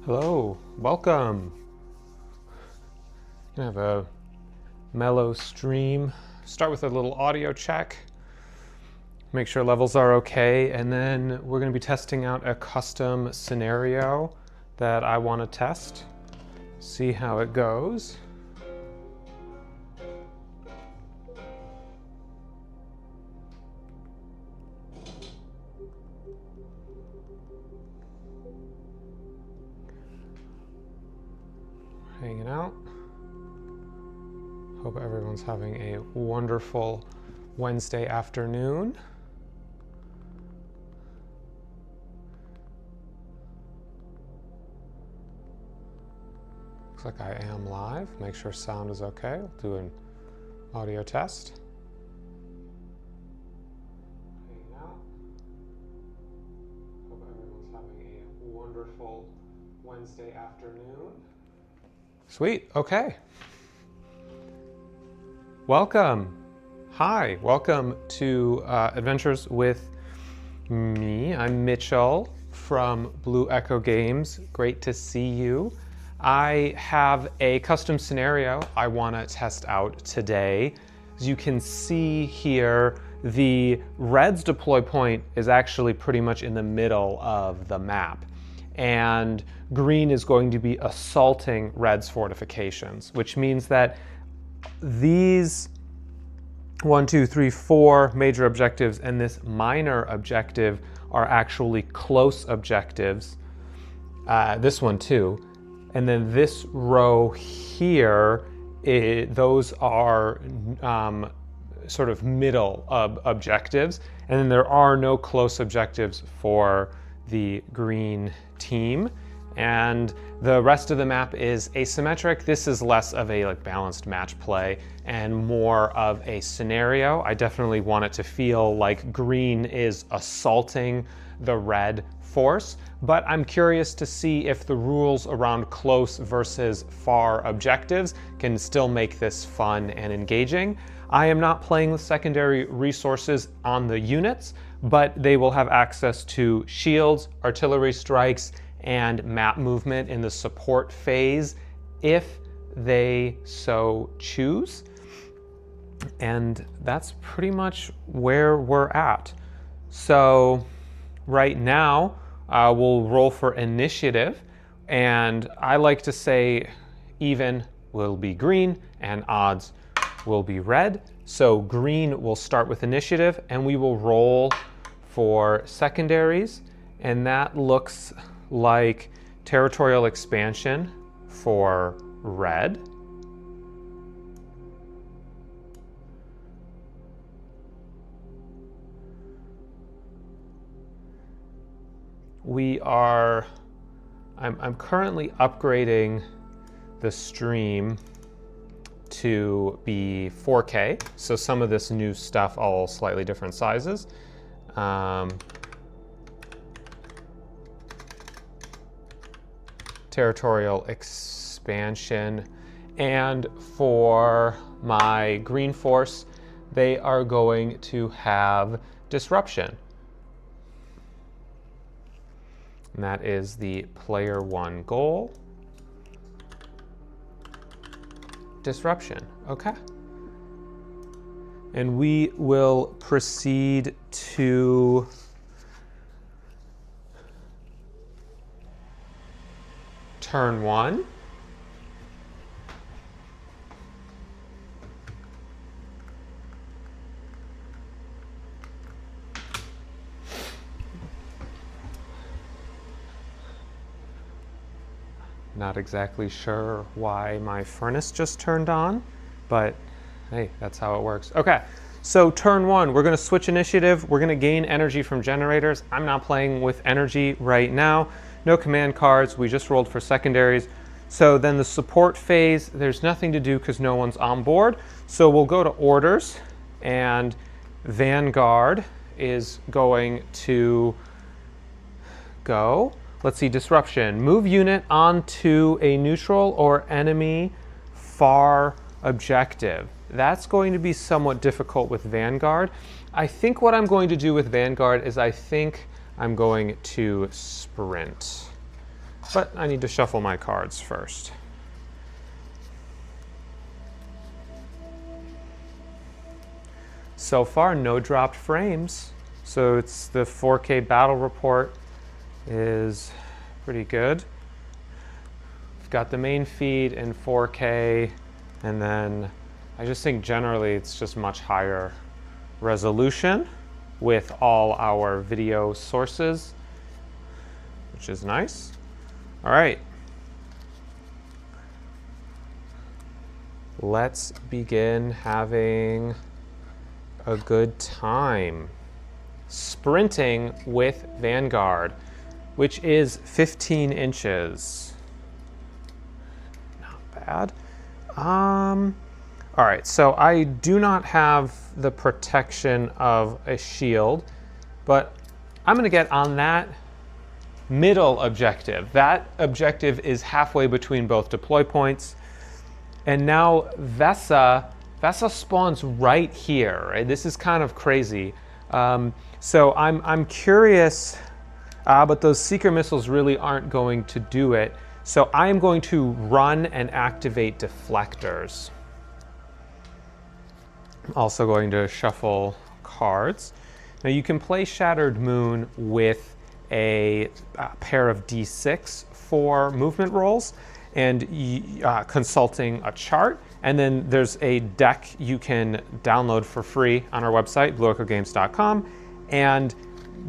Hello, welcome. Gonna have a mellow stream. Start with a little audio check. Make sure levels are okay, and then we're gonna be testing out a custom scenario that I want to test. See how it goes. Hanging out. Hope everyone's having a wonderful Wednesday afternoon. Looks like I am live. Make sure sound is okay. We'll do an audio test. Hanging out. Hope everyone's having a wonderful Wednesday afternoon. Sweet, okay. Welcome. Hi, welcome to Adventures with me. I'm Mitchell from Blue Echo Games. Great to see you. I have a custom scenario I want to test out today. As you can see here, the red's deploy point is actually pretty much in the middle of the map. And green is going to be assaulting red's fortifications, which means that these 1, 2, 3, 4 major objectives and this minor objective are actually close objectives. This one too. And then this row here, those are sort of middle objectives. And then there are no close objectives for the green team, and the rest of the map is asymmetric. This is less of a balanced match play and more of a scenario. I definitely want it to feel like green is assaulting the red force, but I'm curious to see if the rules around close versus far objectives can still make this fun and engaging. I am not playing with secondary resources on the units, but they will have access to shields, artillery strikes, and map movement in the support phase if they so choose. And that's pretty much where we're at. So right now, we'll roll for initiative, and I like to say even will be green and odds will be red. So green will start with initiative, and we will roll for secondaries, and that looks like territorial expansion for red. I'm currently upgrading the stream to be 4K, so some of this new stuff all slightly different sizes. Territorial expansion, and for my green force, they are going to have disruption. And that is the player 1 goal. Disruption, okay. And we will proceed to turn 1. Not exactly sure why my furnace just turned on, but hey, that's how it works. Okay, so turn 1, we're gonna switch initiative. We're gonna gain energy from generators. I'm not playing with energy right now. No command cards, we just rolled for secondaries. So then the support phase, there's nothing to do because no one's on board. So we'll go to orders, and Vanguard is going to go. Let's see, disruption. Move unit onto a neutral or enemy far objective. That's going to be somewhat difficult with Vanguard. I think what I'm going to do with Vanguard is I think I'm going to sprint. but I need to shuffle my cards first. So far, no dropped frames. So it's the 4K battle report is pretty good. We've got the main feed in 4K, and then I just think generally it's just much higher resolution with all our video sources, which is nice. All right. Let's begin having a good time. Sprinting with Vanguard, which is 15 inches. Not bad. All right, so I do not have the protection of a shield, but I'm gonna get on that middle objective. That objective is halfway between both deploy points. And now Vesa spawns right here. Right? This is kind of crazy. So I'm curious, but those seeker missiles really aren't going to do it. So I am going to run and activate deflectors. I'm also going to shuffle cards. Now you can play Shattered Moon with a pair of D6 for movement rolls and consulting a chart. And then there's a deck you can download for free on our website, blueechogames.com, and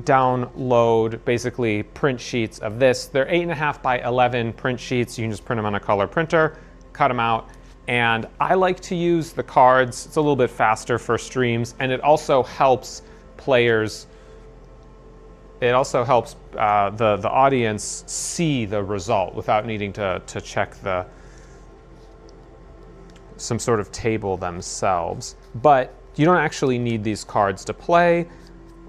download basically print sheets of this. They're 8.5 by 11 print sheets. You can just print them on a color printer, cut them out. And I like to use the cards. It's a little bit faster for streams, and it also helps players. It also helps the audience see the result without needing to check some sort of table themselves. But you don't actually need these cards to play.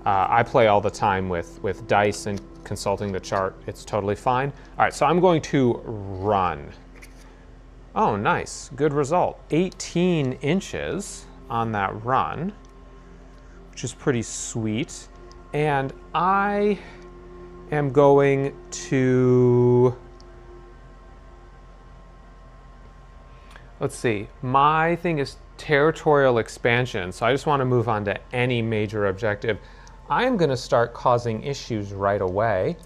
I play all the time with dice and consulting the chart. It's totally fine. All right, so I'm going to run. Oh, nice, good result. 18 inches on that run, which is pretty sweet. And I am going to, let's see, my thing is territorial expansion, so I just want to move on to any major objective. I'm going to start causing issues right away,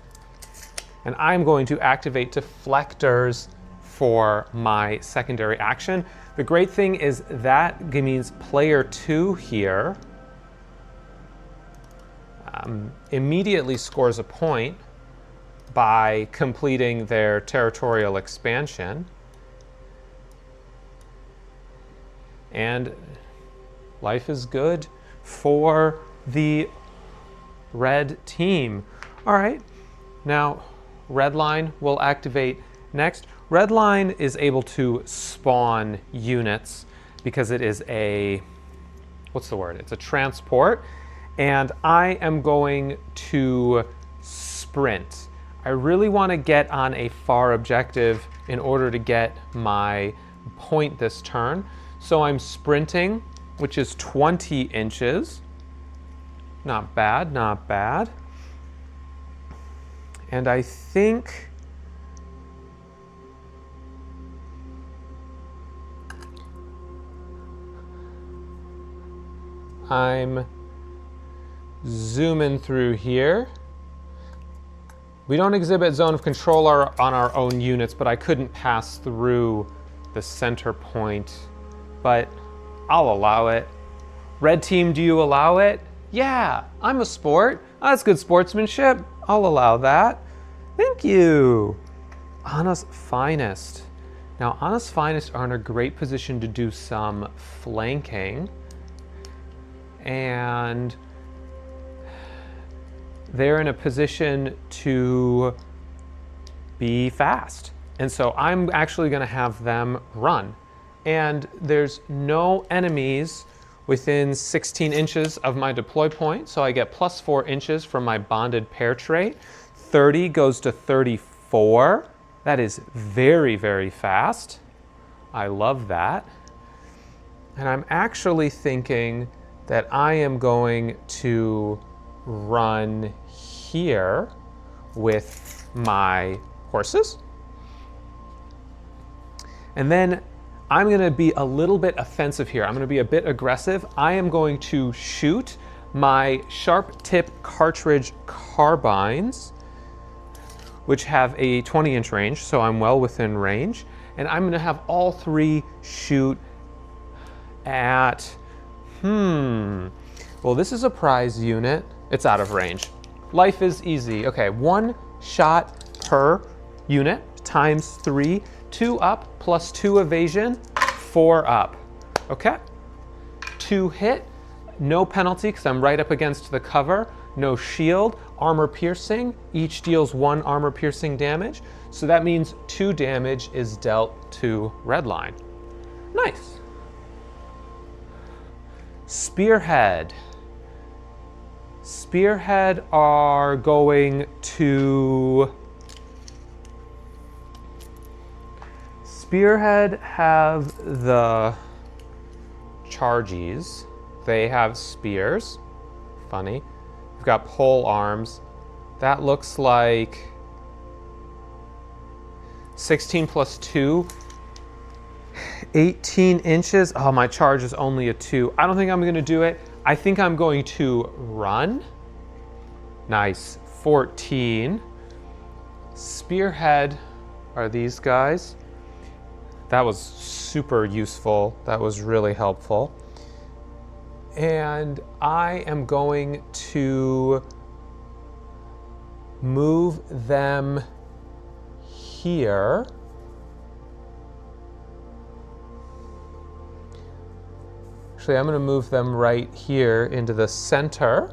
and I'm going to activate deflectors for my secondary action. The great thing is that means player 2 here immediately scores a point by completing their territorial expansion. And life is good for the red team. All right, now red line will activate next. Red line is able to spawn units because it is a, what's the word? It's a transport. And I am going to sprint. I really want to get on a far objective in order to get my point this turn. So I'm sprinting, which is 20 inches. Not bad, not bad. And I think I'm zooming through here. We don't exhibit zone of control on our own units, but I couldn't pass through the center point, but I'll allow it. Red team, do you allow it? Yeah, I'm a sport. That's good sportsmanship. I'll allow that. Thank you. Anna's Finest. Now, Anna's Finest are in a great position to do some flanking, and they're in a position to be fast. And so I'm actually gonna have them run. And there's no enemies within 16 inches of my deploy point, so I get +4 inches from my bonded pair trait. 30 goes to 34. That is very, very fast. I love that. And I'm actually thinking that I am going to run here with my horses. And then I'm going to be a little bit offensive here. I'm going to be a bit aggressive. I am going to shoot my sharp tip cartridge carbines, which have a 20-inch range, so I'm well within range. And I'm going to have all three shoot at, well, this is a prize unit. It's out of range. Life is easy. Okay, 1 shot per unit times 3, 2 up plus 2 evasion, 4 up. Okay, 2 hit, no penalty because I'm right up against the cover, no shield, armor piercing, each deals 1 armor piercing damage. So that means 2 damage is dealt to Redline. Nice. Spearhead. Spearhead are going to... Spearhead have the charges. They have spears. Funny. We've got pole arms. That looks like 16 plus 2, 18 inches. Oh, my charge is only a 2. I don't think I'm going to do it. I think I'm going to run. Nice. 14. Spearhead are these guys. That was super useful. That was really helpful. And I am going to move them here. Actually, I'm going to move them right here into the center.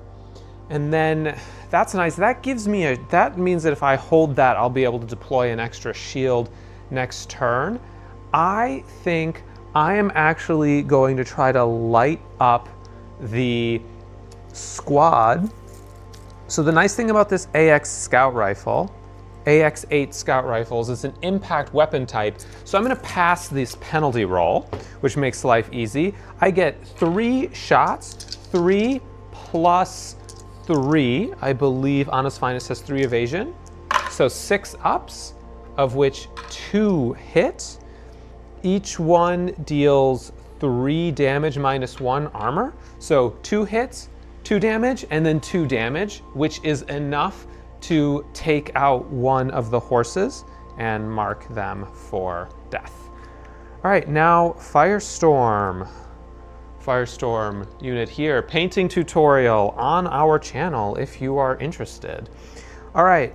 And then that's nice. That gives me that means that if I hold that, I'll be able to deploy an extra shield next turn. I think I am actually going to try to light up the squad. So the nice thing about this AX scout rifle, AX-8 scout rifles, is an impact weapon type. So I'm going to pass this penalty roll, which makes life easy. I get 3 shots, 3 plus 3. I believe Honest Finest has 3 evasion. So 6 ups, of which 2 hit. Each one deals 3 damage minus 1 armor. So 2 hits, 2 damage, and then 2 damage, which is enough to take out one of the horses and mark them for death. All right, now Firestorm. Firestorm unit here. Painting tutorial on our channel if you are interested. All right,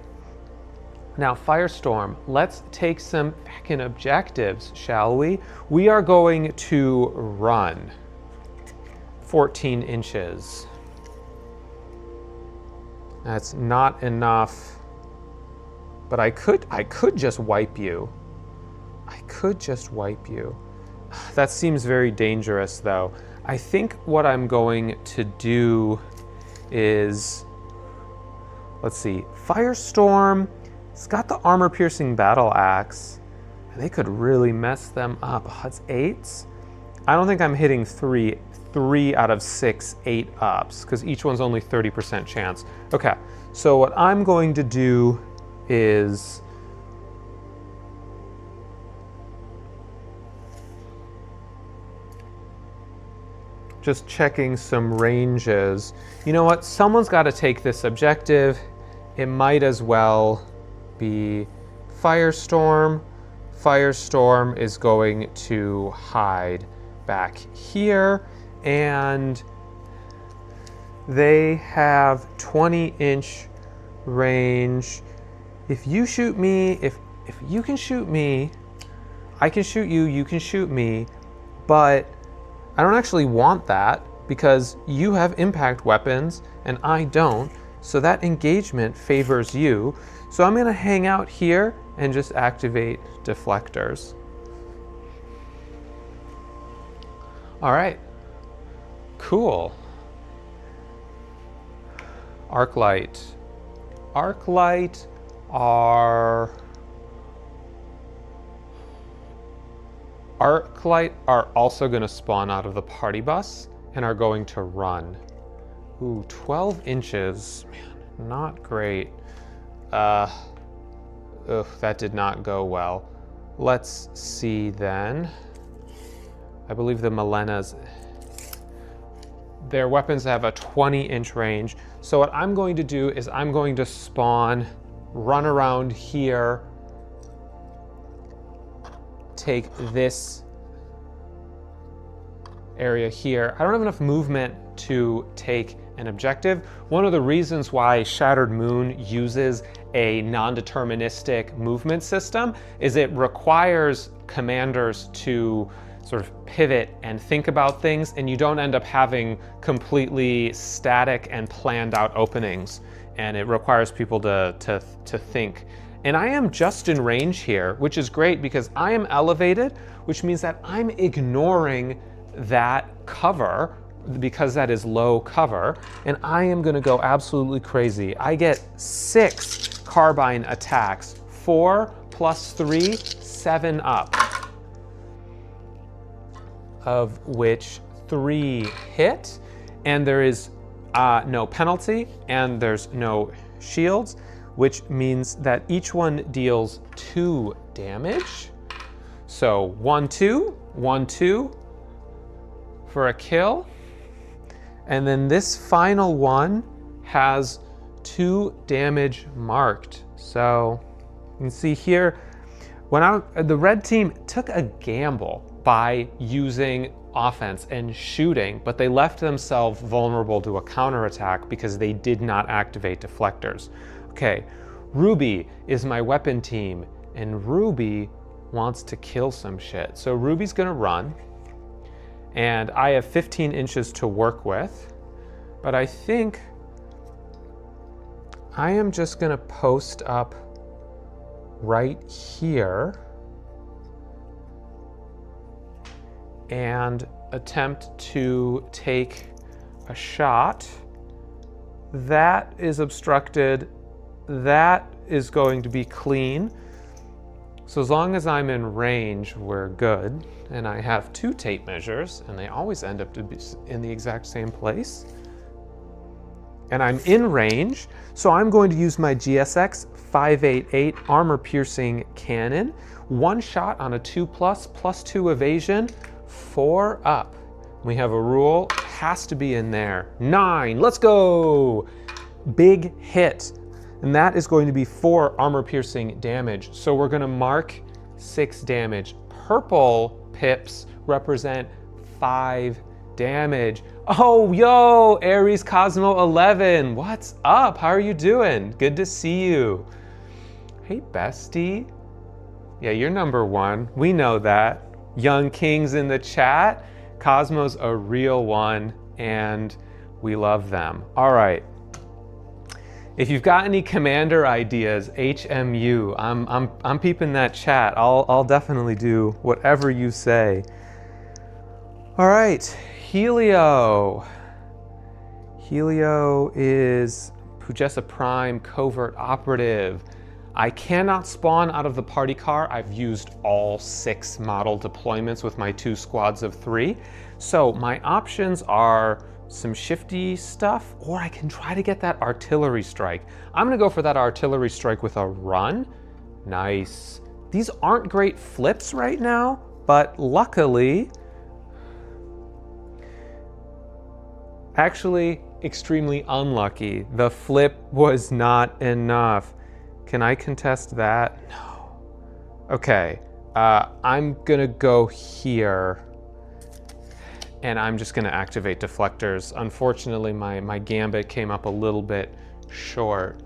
now Firestorm, let's take some fucking objectives, shall we? We are going to run 14 inches. That's not enough, but I could just wipe you. I could just wipe you. That seems very dangerous though. I think what I'm going to do is, let's see, Firestorm, it's got the armor piercing battle axe, and they could really mess them up. Oh, it's 8s. I don't think I'm hitting 3 out of 6 8 ups, because each one's only 30% chance. Okay, so what I'm going to do is just checking some ranges. You know what? Someone's got to take this objective. It might as well be Firestorm. Firestorm is going to hide back here, and they have 20-inch range. If you shoot me, if you can shoot me, I can shoot you, you can shoot me, but I don't actually want that because you have impact weapons and I don't, so that engagement favors you. So I'm gonna hang out here and just activate deflectors. All right, cool. Arclight. Arclight are also going to spawn out of the party bus and are going to run. Ooh, 12 inches, man, not great. Ugh, that did not go well. Let's see then. I believe the Malenas, their weapons have a 20-inch range. So what I'm going to do is I'm going to spawn, run around here, take this area here. I don't have enough movement to take an objective. One of the reasons why Shattered Moon uses a non-deterministic movement system is it requires commanders to sort of pivot and think about things, and you don't end up having completely static and planned out openings, and it requires people to think. And I am just in range here, which is great because I am elevated, which means that I'm ignoring that cover because that is low cover, and I am gonna go absolutely crazy. I get 6 carbine attacks, 4 plus 3, 7 up, of which 3 hit, and there is no penalty, and there's no shields, which means that each one deals 2 damage. So 1, 2, 1, 2 for a kill. And then this final one has 2 damage marked. So you can see here, the red team took a gamble by using offense and shooting, but they left themselves vulnerable to a counterattack because they did not activate deflectors. Okay, Ruby is my weapon team, and Ruby wants to kill some shit. So Ruby's gonna run, and I have 15 inches to work with, but I think I am just gonna post up right here and attempt to take a shot. That is obstructed. That is going to be clean. So as long as I'm in range, we're good. And I have 2 tape measures, and they always end up to be in the exact same place. And I'm in range, so I'm going to use my GSX 588 armor-piercing cannon. 1 shot on a 2+, +2 evasion, 4 up. We have a rule, has to be in there. 9, let's go! Big hit. And that is going to be 4 armor-piercing damage. So we're gonna mark 6 damage. Purple pips represent 5 damage. Oh, yo, Ares Cosmo 11, what's up? How are you doing? Good to see you. Hey, bestie. Yeah, you're number 1. We know that. Young Kings in the chat. Cosmo's a real one, and we love them. All right. If you've got any commander ideas, HMU, I'm peeping that chat. I'll definitely do whatever you say. All right, Helio. Helio is Pujessa Prime Covert Operative. I cannot spawn out of the party car. I've used all 6 model deployments with my 2 squads of 3. So my options are some shifty stuff, or I can try to get that artillery strike. I'm gonna go for that artillery strike with a run. Nice. These aren't great flips right now, but luckily, actually extremely unlucky. The flip was not enough. Can I contest that? No. Okay, I'm gonna go here, and I'm just gonna activate deflectors. Unfortunately, my gambit came up a little bit short.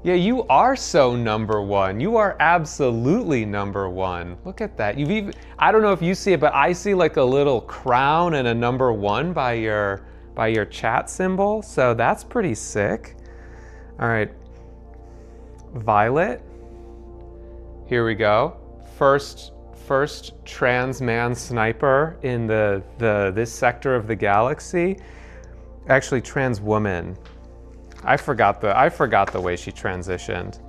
Yeah, you are so number 1. You are absolutely number 1. Look at that. You've even, I don't know if you see it, but I see like a little crown and a number 1 by your chat symbol. So that's pretty sick. All right, Violet. Here we go. First trans man sniper in this sector of the galaxy. Actually, trans woman. I forgot the way she transitioned.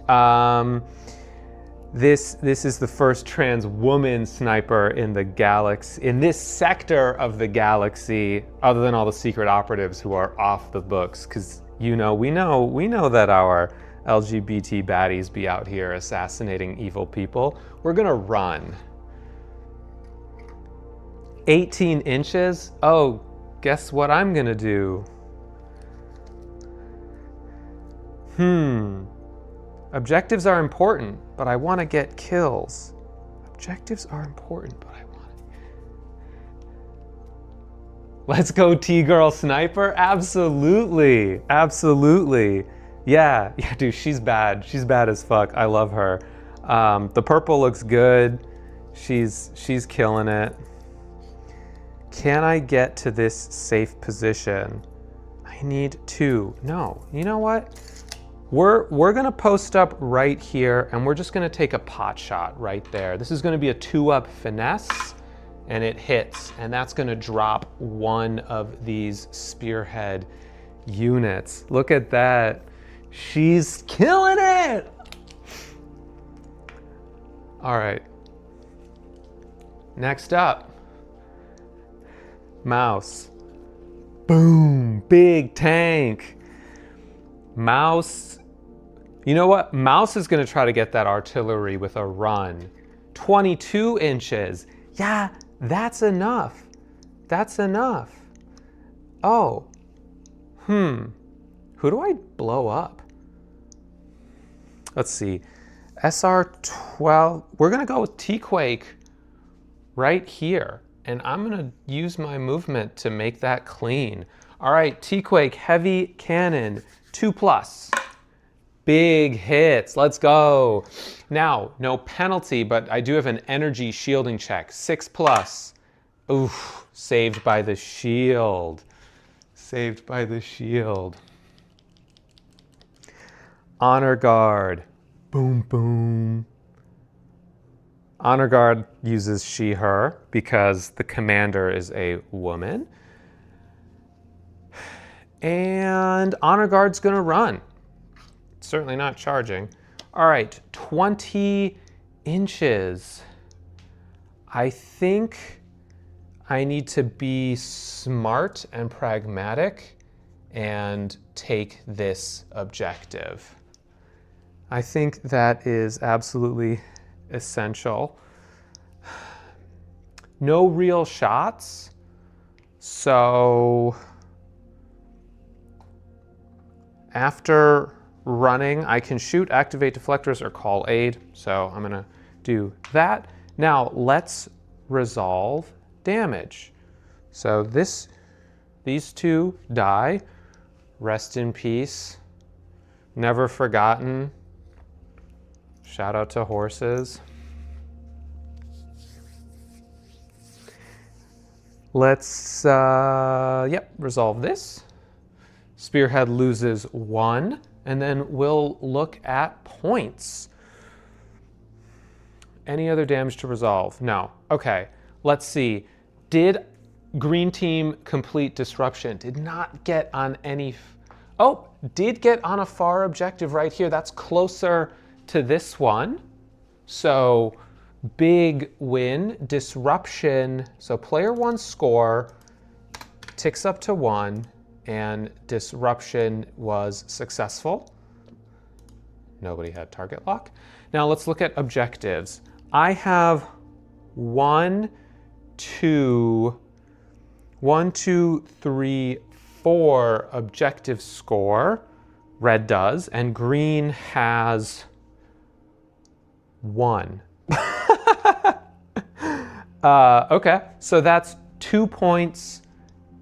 This is the first trans woman sniper in the galaxy, in this sector of the galaxy, other than all the secret operatives who are off the books, because we know that our LGBT baddies be out here assassinating evil people. We're gonna run. 18 inches? Oh, guess what I'm gonna do? Objectives are important, but I wanna get kills. Objectives are important, but I wanna... Let's go T-Girl Sniper? Absolutely, absolutely. Yeah, dude, she's bad. She's bad as fuck. I love her. The purple looks good. She's killing it. Can I get to this safe position? I need 2. No, you know what? We're gonna post up right here and we're just gonna take a pot shot right there. This is gonna be a 2-up finesse and it hits, and that's gonna drop one of these spearhead units. Look at that. She's killing it! All right. Next up, Mouse. Boom, big tank. Mouse, you know what? Mouse is gonna try to get that artillery with a run. 22 inches. Yeah, that's enough. That's enough. Oh, who do I blow up? Let's see, SR-12, we're gonna go with T-Quake right here. And I'm gonna use my movement to make that clean. All right, T-Quake, heavy cannon, 2+. Big hits, let's go. Now, no penalty, but I do have an energy shielding check, 6+. Oof, saved by the shield. Saved by the shield. Honor Guard, boom, boom. Honor Guard uses she, her, because the commander is a woman. And Honor Guard's gonna run. Certainly not charging. All right, 20 inches. I think I need to be smart and pragmatic and take this objective. I think that is absolutely essential. No real shots, so after running, I can shoot, activate deflectors, or call aid, so I'm gonna do that. Now let's resolve damage. So these 2 die, rest in peace, never forgotten. Shout out to horses. Let's, resolve this. Spearhead loses 1, and then we'll look at points. Any other damage to resolve? No. Okay, let's see. Did green team complete disruption? Did not get on any, did get on a far objective right here. That's closer to this one. So big win, disruption. So player 1's score ticks up to 1 and disruption was successful. Nobody had target lock. Now let's look at objectives. I have 1, 2, 3, 4 objective score. Red does, and green has 1. Okay, so that's 2 points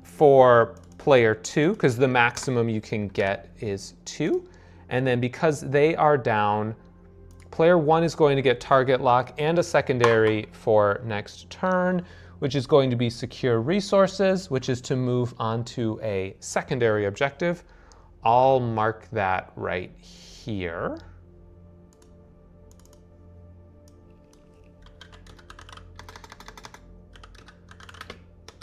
for player 2, because the maximum you can get is 2. And then because they are down, player 1 is going to get target lock and a secondary for next turn, which is going to be secure resources, which is to move on to a secondary objective. I'll mark that right here.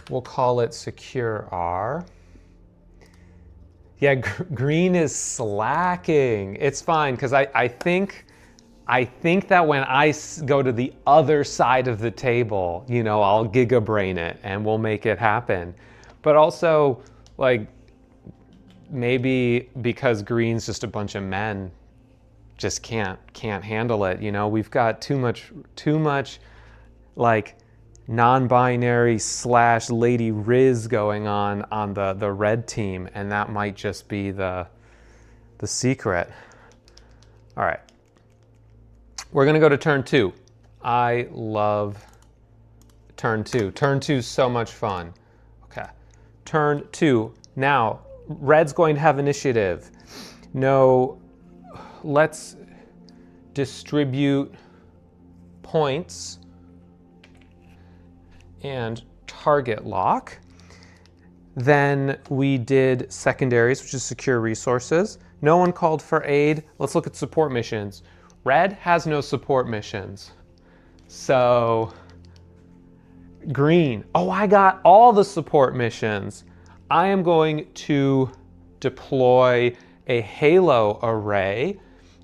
We'll call it secure R. Yeah, green is slacking. It's fine, because I think that when I go to the other side of the table, you know, I'll gigabrain it and we'll make it happen. But also, like, maybe because green's just a bunch of men, just can't handle it. You know, we've got too much like non-binary / Lady Riz going on the red team, and that might just be the secret. All right, we're gonna go to turn 2. I love turn 2. Turn 2 is so much fun. Okay, turn 2. Now, red's going to have initiative. No, let's distribute points and target lock. Then we did secondaries, which is secure resources. No one called for aid. Let's look at support missions. Red has no support missions. So green, oh, I got all the support missions. I am going to deploy a halo array,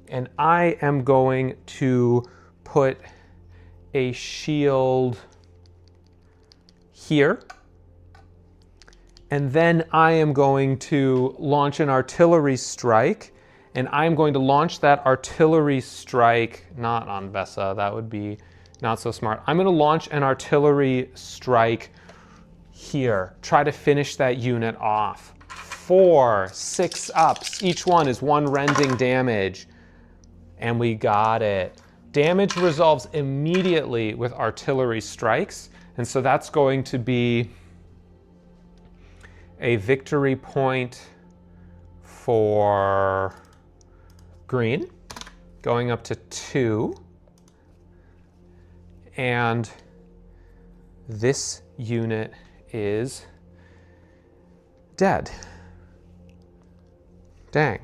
and I am going to put a shield here. And then I am going to launch an artillery strike, and I'm going to launch that artillery strike, not on Vesa, that would be not so smart. I'm gonna launch an artillery strike here, try to finish that unit off. 4, 6 ups, each one is 1 rending damage, and we got it. Damage resolves immediately with artillery strikes, and so that's going to be a victory point for green, going up to 2. And this unit is dead. Dang.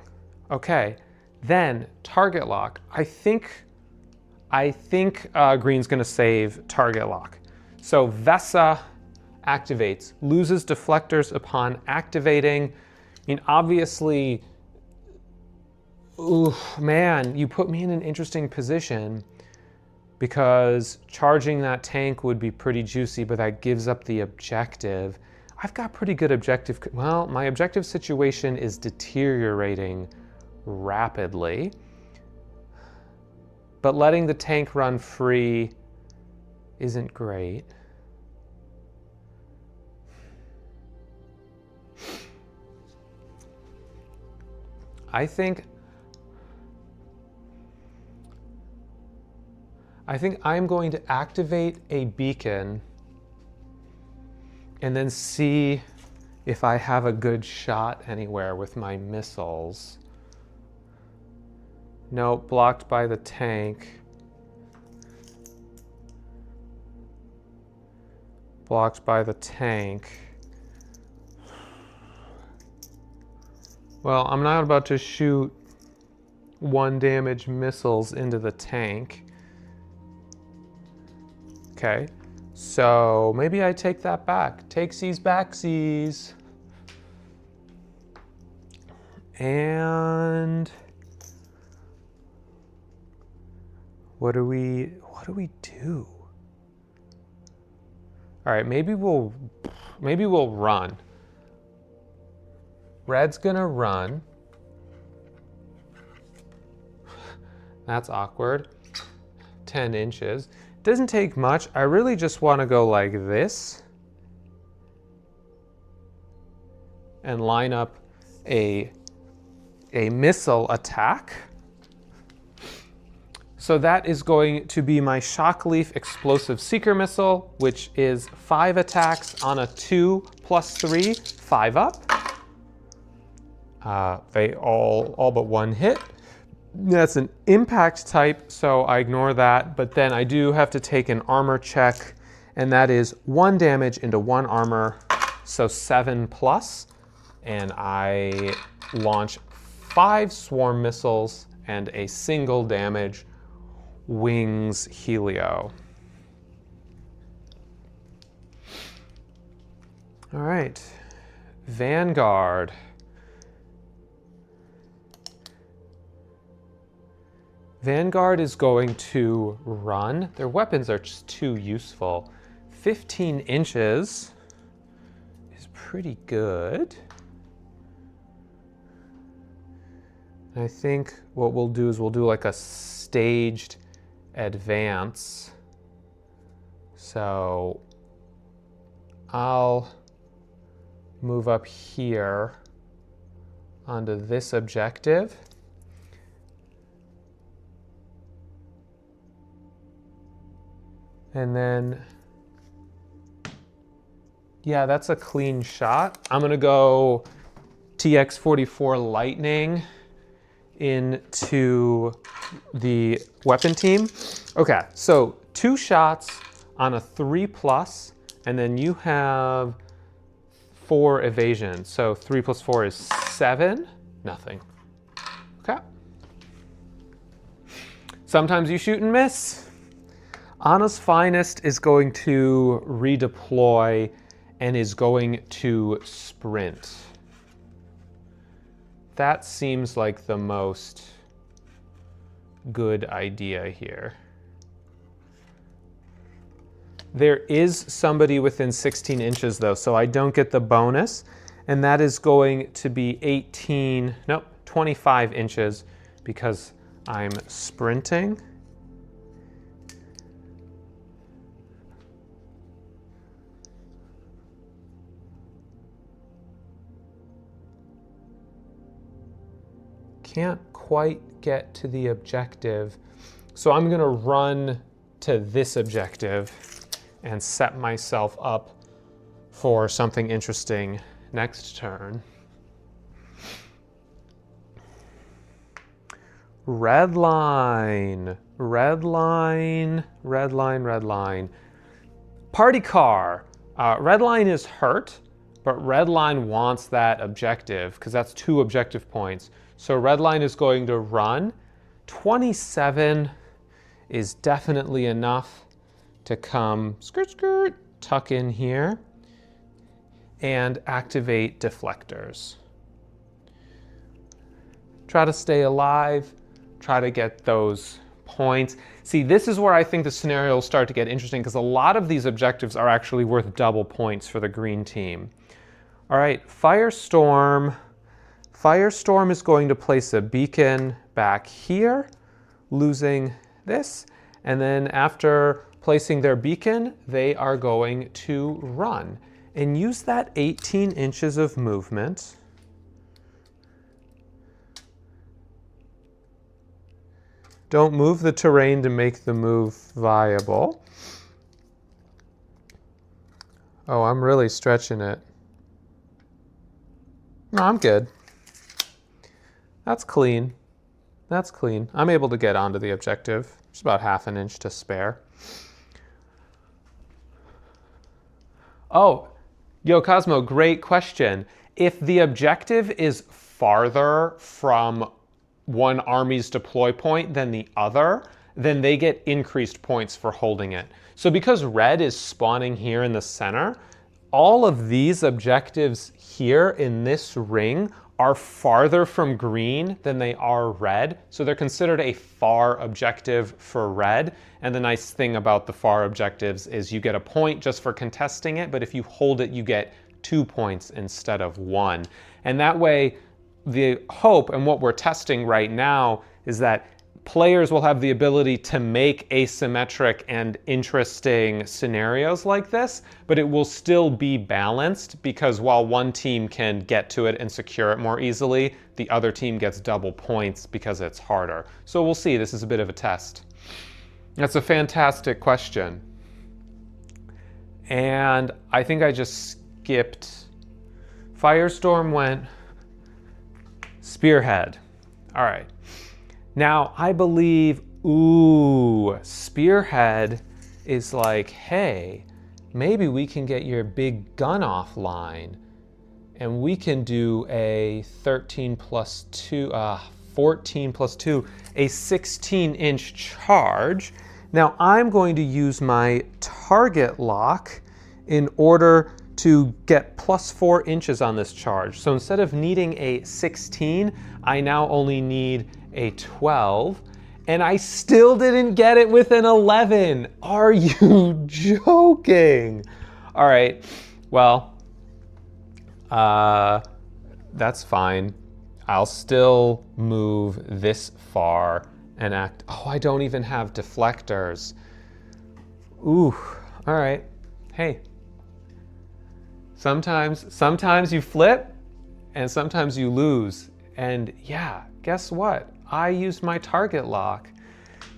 Okay. Then target lock. I think green's gonna save target lock. So Vesa activates, loses deflectors upon activating. I mean, obviously, ooh, man, you put me in an interesting position because charging that tank would be pretty juicy, but that gives up the objective. I've got pretty good objective. Well, my objective situation is deteriorating rapidly, but letting the tank run free isn't great. I think I'm going to activate a beacon and then see if I have a good shot anywhere with my missiles. Nope, blocked by the tank. Blocked by the tank. Well, I'm not about to shoot 1 damage missiles into the tank. Okay, so maybe I take that back. Takesies backsies. And what do we do? All right, maybe we'll run. Red's gonna run. That's awkward. 10 inches. Doesn't take much. I really just want to go like this and line up a missile attack. So that is going to be my Shockleaf Explosive Seeker Missile, which is 5 attacks on a 2 + 3, 5 up. They all but 1 hit. That's an impact type, so I ignore that, but then I do have to take an armor check, and that is 1 damage into 1 armor, so 7+, and I launch 5 swarm missiles and a single damage wings Helio. All right, Vanguard. Vanguard is going to run. Their weapons are just too useful. 15 inches is pretty good. I think what we'll do is we'll do like a staged advance. So I'll move up here onto this objective. And then, yeah, that's a clean shot. I'm gonna go TX-44 Lightning into the weapon team. Okay, so 2 shots on a 3+, and then you have 4 evasion. So 3 + 4 is 7, nothing. Okay. Sometimes you shoot and miss. Anna's Finest is going to redeploy and is going to sprint. That seems like the most good idea here. There is somebody within 16 inches though, so I don't get the bonus, and that is going to be 25 inches because I'm sprinting. Can't quite get to the objective. So I'm gonna run to this objective and set myself up for something interesting next turn. Red line, red line, red line, red line. Party car. Red line is hurt, but red line wants that objective because that's 2 objective points. So red line is going to run. 27 is definitely enough to come skirt, skirt, tuck in here and activate deflectors. Try to stay alive, try to get those points. See, this is where I think the scenario will start to get interesting because a lot of these objectives are actually worth double points for the green team. All right, Firestorm. Firestorm is going to place a beacon back here, losing this. And then after placing their beacon, they are going to run and use that 18 inches of movement. Don't move the terrain to make the move viable. Oh, I'm really stretching it. No, I'm good. That's clean. That's clean. I'm able to get onto the objective. Just about ½ an inch to spare. Oh, Yo Cosmo, great question. If the objective is farther from one army's deploy point than the other, then they get increased points for holding it. So because red is spawning here in the center, all of these objectives here in this ring are farther from green than they are red. So they're considered a far objective for red. And the nice thing about the far objectives is you get a point just for contesting it, but if you hold it, you get 2 points instead of 1. And that way, the hope and what we're testing right now is that players will have the ability to make asymmetric and interesting scenarios like this, but it will still be balanced because while one team can get to it and secure it more easily, the other team gets double points because it's harder. So we'll see, this is a bit of a test. That's a fantastic question. And I think I just skipped. Firestorm went Spearhead. All right. Now, I believe, Spearhead is like, hey, maybe we can get your big gun offline and we can do a 13 plus 2, 14 plus 2, a 16-inch charge. Now, I'm going to use my target lock in order to get +4 inches on this charge. So instead of needing a 16, I now only need a 12, and I still didn't get it with an 11. Are you joking? All right, well, that's fine. I'll still move this far and act. Oh, I don't even have deflectors. Ooh, all right. Hey, sometimes you flip and sometimes you lose. And yeah, guess what? I used my target lock.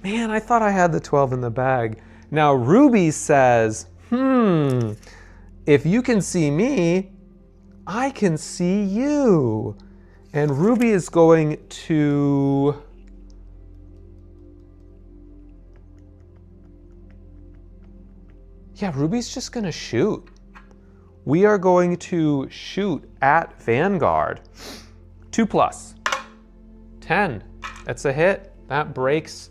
Man, I thought I had the 12 in the bag. Now Ruby says, if you can see me, I can see you. And Ruby is going to... Yeah, Ruby's just gonna shoot. We are going to shoot at Vanguard. 2+. 10. That's a hit. That breaks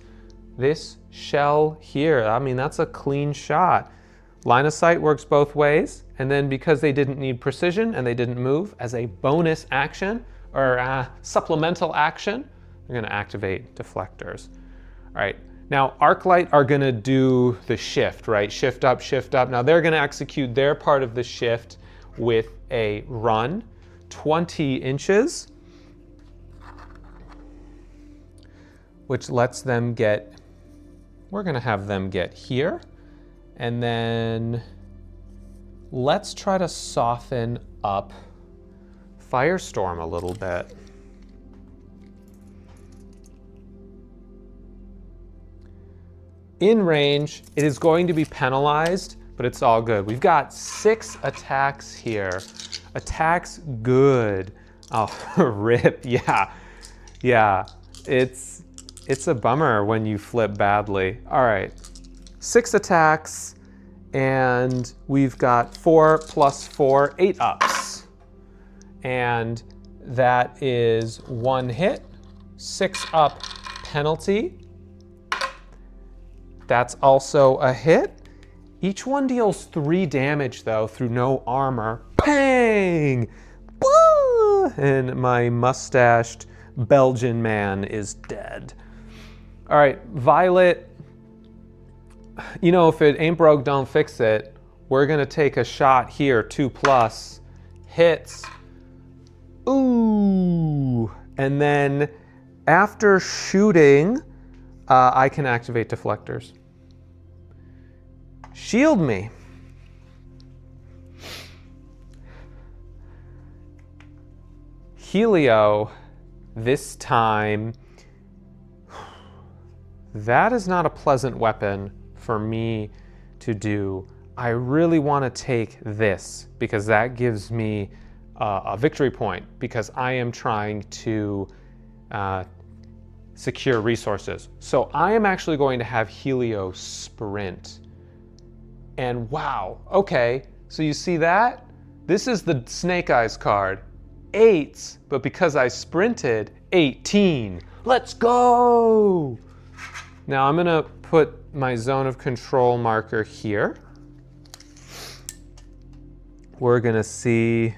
this shell here. I mean, that's a clean shot. Line of sight works both ways. And then because they didn't need precision and they didn't move, as a bonus action or a supplemental action, they're gonna activate deflectors. All right, now Arclight are gonna do the shift, right? Shift up, shift up. Now they're gonna execute their part of the shift with a run, 20 inches, which lets them get, we're gonna have them get here. And then let's try to soften up Firestorm a little bit. In range, it is going to be penalized, but it's all good. We've got 6 attacks here. Attacks good. Oh, rip, yeah. Yeah, it's a bummer when you flip badly. All right, 6 attacks, and we've got 4 + 4, 8 ups. And that is 1 hit, 6 up penalty. That's also a hit. Each one deals 3 damage though through no armor. Bang! Woo! And my mustached Belgian man is dead. All right, Violet, you know, if it ain't broke, don't fix it. We're gonna take a shot here, 2+, hits. Ooh, and then after shooting, I can activate deflectors. Shield me. Helio, this time, that is not a pleasant weapon for me to do. I really want to take this because that gives me a victory point because I am trying to secure resources. So I am actually going to have Helio sprint. And wow, okay, so you see that? This is the Snake Eyes card. 8, but because I sprinted, 18. Let's go! Now I'm gonna put my zone of control marker here. We're gonna see,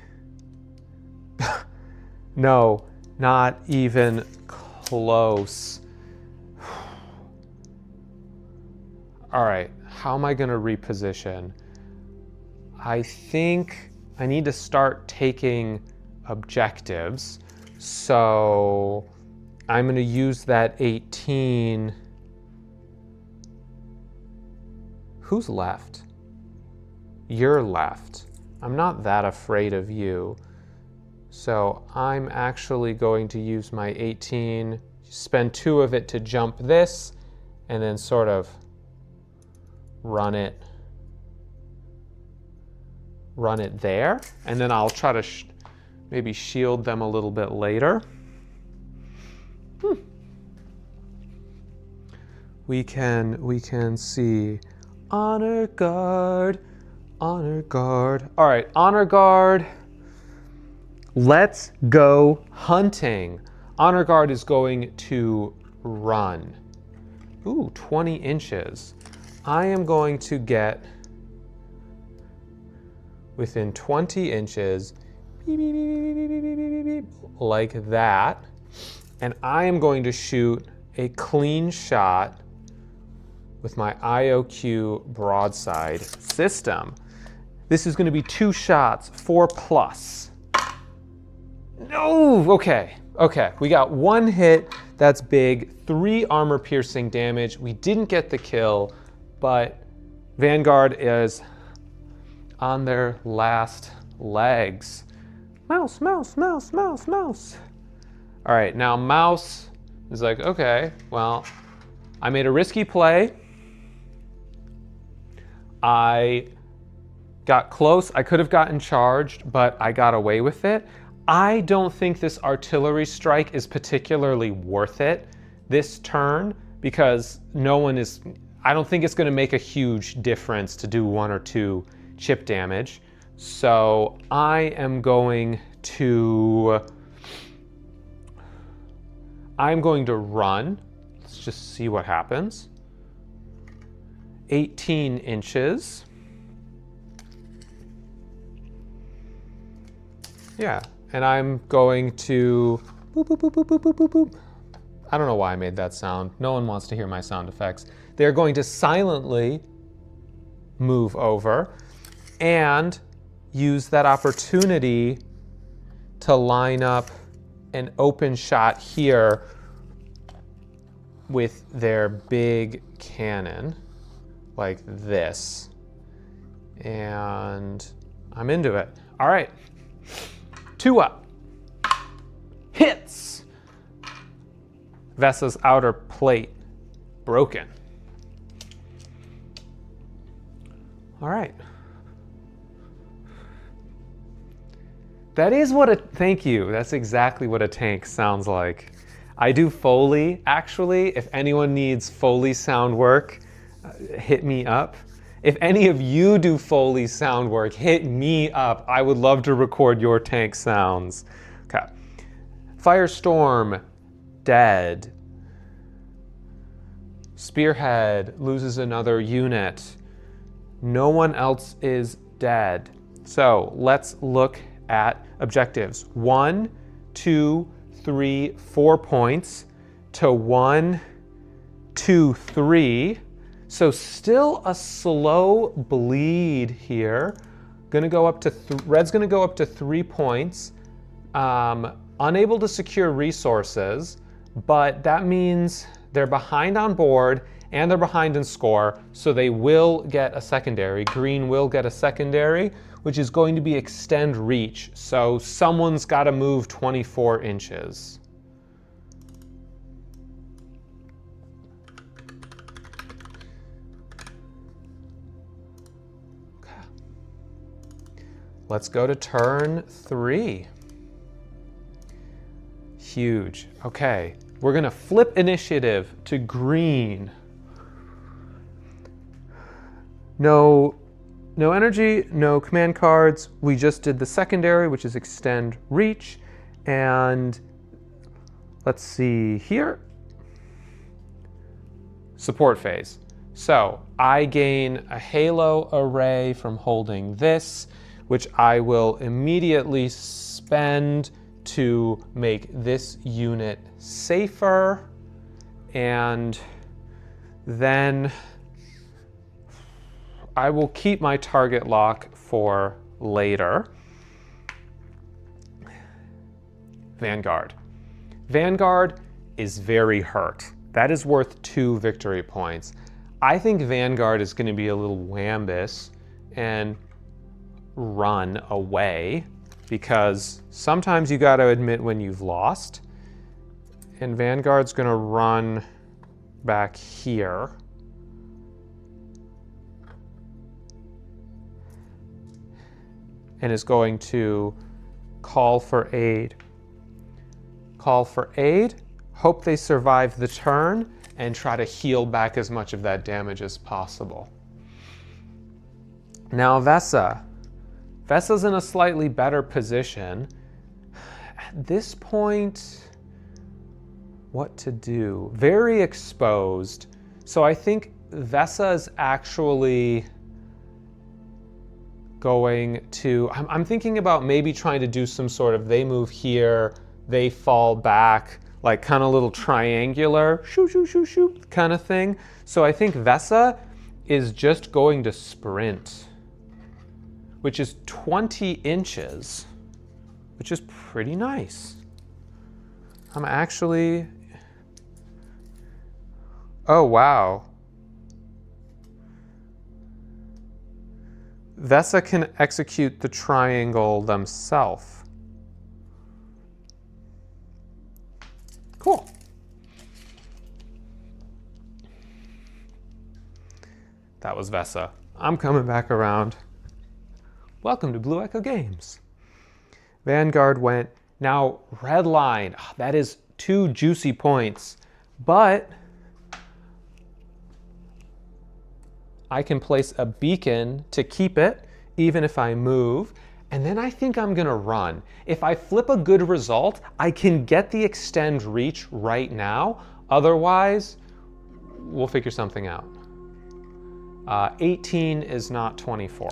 no, not even close. All right, how am I gonna reposition? I think I need to start taking objectives. So I'm gonna use that 18. Who's left? You're left. I'm not that afraid of you. So I'm actually going to use my 18, spend 2 of it to jump this, and then sort of run it there. And then I'll try to maybe shield them a little bit later. We can see honor guard, honor guard. All right, honor guard. Let's go hunting. Honor guard is going to run. Ooh, 20 inches. I am going to get within 20 inches, beep, beep, beep, beep, beep, beep, beep, beep, like that. And I am going to shoot a clean shot with my IOQ broadside system. This is going to be 2 shots, 4+. No, okay. Okay, we got 1 hit. That's big. 3 armor piercing damage. We didn't get the kill, but Vanguard is on their last legs. Mouse, mouse, mouse, mouse, mouse. All right, now Mouse is like, okay, well, I made a risky play. I got close. I could have gotten charged, but I got away with it. I don't think this artillery strike is particularly worth it this turn because I don't think it's going to make a huge difference to do 1 or 2 chip damage. So I'm going to run. Let's just see what happens. 18 inches. Yeah, and I'm going to boop, boop, boop, boop, boop, boop, boop, boop. I don't know why I made that sound. No one wants to hear my sound effects. They're going to silently move over and use that opportunity to line up an open shot here with their big cannon, like this. And I'm into it. All right. 2 up. Hits. Vessa's outer plate broken. All right. That is what thank you. That's exactly what a tank sounds like. I do Foley, actually. If anyone needs Foley sound work, hit me up. If any of you do Foley sound work, hit me up. I would love to record your tank sounds. Okay. Firestorm, dead. Spearhead loses another unit. No one else is dead. So let's look at objectives. 1, 2, 3, 4 points to 1, 2, 3. So still a slow bleed here. Gonna go up to Red's gonna go up to 3 points. Unable to secure resources, but that means they're behind on board and they're behind in score, so they will get a secondary. Green will get a secondary, which is going to be extend reach. So someone's gotta move 24 inches. Let's go to turn 3. Huge. Okay, we're gonna flip initiative to green. No energy, no command cards. We just did the secondary, which is extend reach. And let's see here. Support phase. So I gain a halo array from holding this, which I will immediately spend to make this unit safer. And then I will keep my target lock for later. Vanguard. Vanguard is very hurt. That is worth 2 victory points. I think Vanguard is going to be a little wambus and run away, because sometimes you got to admit when you've lost. And Vanguard's going to run back here. And is going to call for aid. Call for aid, hope they survive the turn, and try to heal back as much of that damage as possible. Now Vessa. Vessa's in a slightly better position. At this point, what to do? Very exposed. So I think Vessa is actually going to, I'm thinking about maybe trying to do some sort of, they move here, they fall back, like kind of little triangular, shoo, shoo, shoo, shoo kind of thing. So I think Vessa is just going to sprint, which is 20 inches, which is pretty nice. I'm actually... Oh, wow. Vesa can execute the triangle themselves. Cool. That was Vesa. I'm coming back around. Welcome to Blue Echo Games. Vanguard went. Now, red line. Oh, that is 2 juicy points. But I can place a beacon to keep it, even if I move. And then I think I'm going to run. If I flip a good result, I can get the extend reach right now. Otherwise, we'll figure something out. 18 is not 24.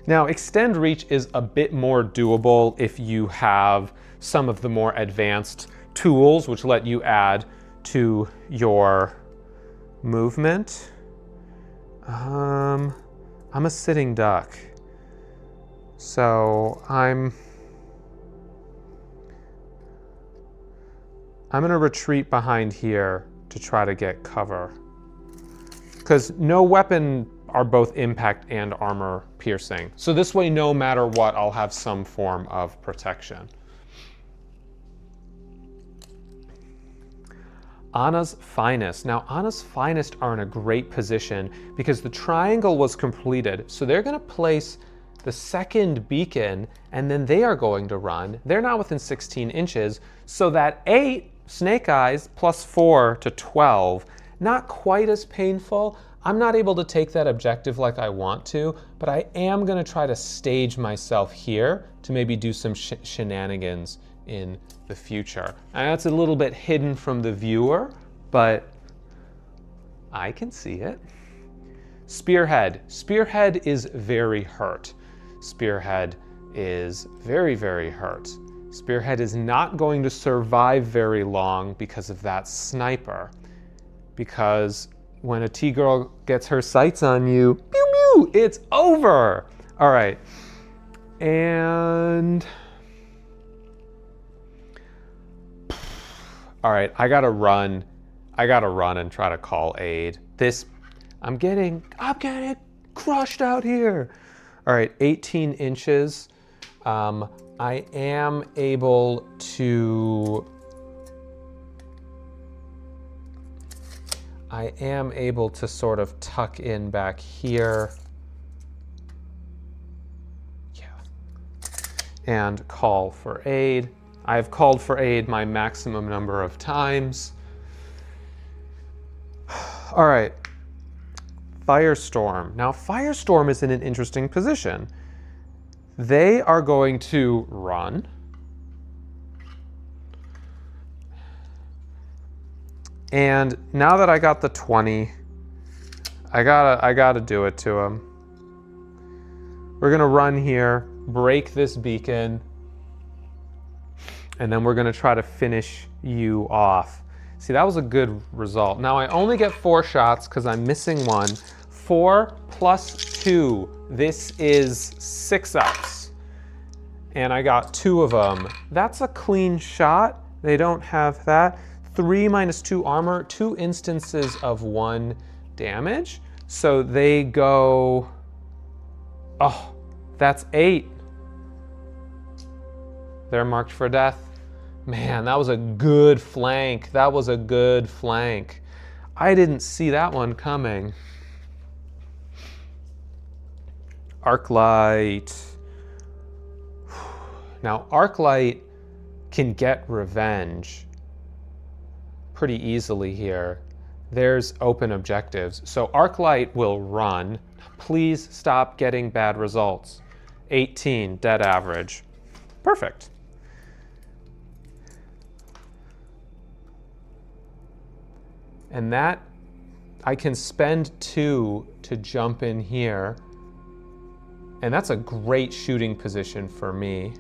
Now, extend reach is a bit more doable if you have some of the more advanced tools, which let you add to your movement. I'm a sitting duck, so I'm gonna retreat behind here to try to get cover, because no weapon are both impact and armor piercing. So this way, no matter what, I'll have some form of protection. Anna's Finest. Now, Anna's Finest are in a great position because the triangle was completed. So they're going to place the second beacon, and then they are going to run. They're now within 16 inches. So that 8 snake eyes plus 4 to 12, not quite as painful. I'm not able to take that objective like I want to, but I am going to try to stage myself here to maybe do some shenanigans in the future. And that's a little bit hidden from the viewer, but I can see it. Spearhead. Spearhead is very hurt. Spearhead is very, very hurt. Spearhead is not going to survive very long because of that sniper. Because when a T-girl gets her sights on you, pew pew, it's over. All right. And all right, I gotta run and try to call aid. I'm getting crushed out here. All right, 18 inches. I am able to sort of tuck in back here. Yeah. And call for aid. I've called for aid my maximum number of times. All right, Firestorm. Now, Firestorm is in an interesting position. They are going to run. And now that I got the 20, I gotta do it to them. We're gonna run here, break this beacon, and then we're gonna try to finish you off. See, that was a good result. Now I only get 4 shots because I'm missing 1. 4 plus 2, this is 6 ups. And I got 2 of them. That's a clean shot. They don't have that. 3 minus 2 armor, 2 instances of 1 damage. So they go, oh, that's 8. They're marked for death. Man, that was a good flank. That was a good flank. I didn't see that one coming. Arclight. Now, Arclight can get revenge pretty easily here. There's open objectives. So Arclight will run. Please stop getting bad results. 18, dead average. Perfect. And that, I can spend 2 to jump in here. And that's a great shooting position for me.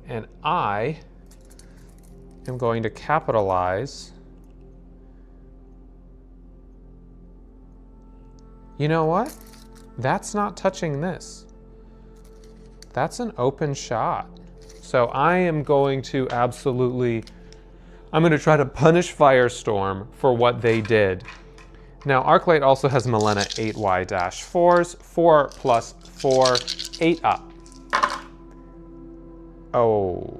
And I am going to capitalize. You know what? That's not touching this. That's an open shot. So I am going to I'm going to try to punish Firestorm for what they did. Now, Arclight also has Millenna 8Y-4s. 4 plus 4, 8 up. Oh,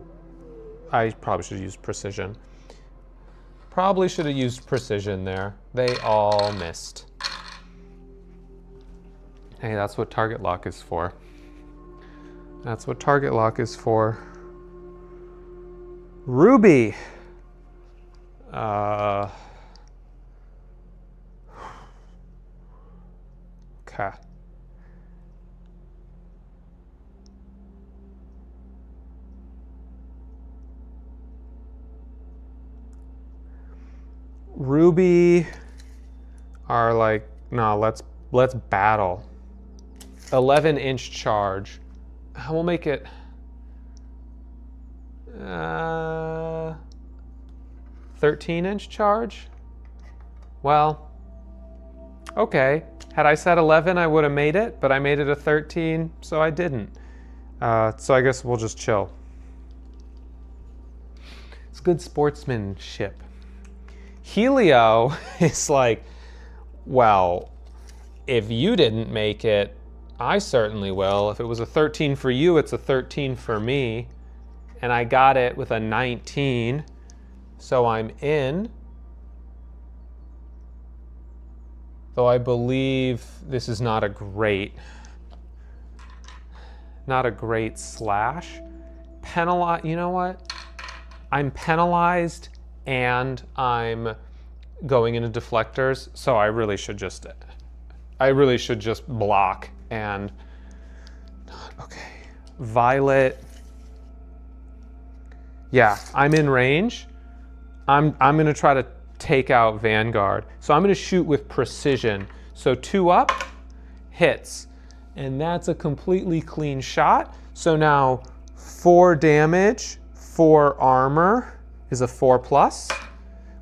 I probably should have used Precision. Probably should have used Precision there. They all missed. Hey, that's what target lock is for. That's what target lock is for. Ruby. Okay. Ruby are like, no, let's battle. 11-inch charge. We'll make it 13-inch charge. Well, okay. Had I said 11, I would have made it, but I made it a 13, so I didn't. So I guess we'll just chill. It's good sportsmanship. Helio is like, well, if you didn't make it, I certainly will. If it was a 13 for you, it's a 13 for me. And I got it with a 19, so I'm in. Though I believe this is not a great slash. You know what? I'm penalized and I'm going into deflectors, so I really should just block and, okay. Violet. Yeah, I'm in range. I'm gonna try to take out Vanguard. So I'm gonna shoot with Precision. So 2 up, hits. And that's a completely clean shot. So now 4 damage, 4 armor is a 4+,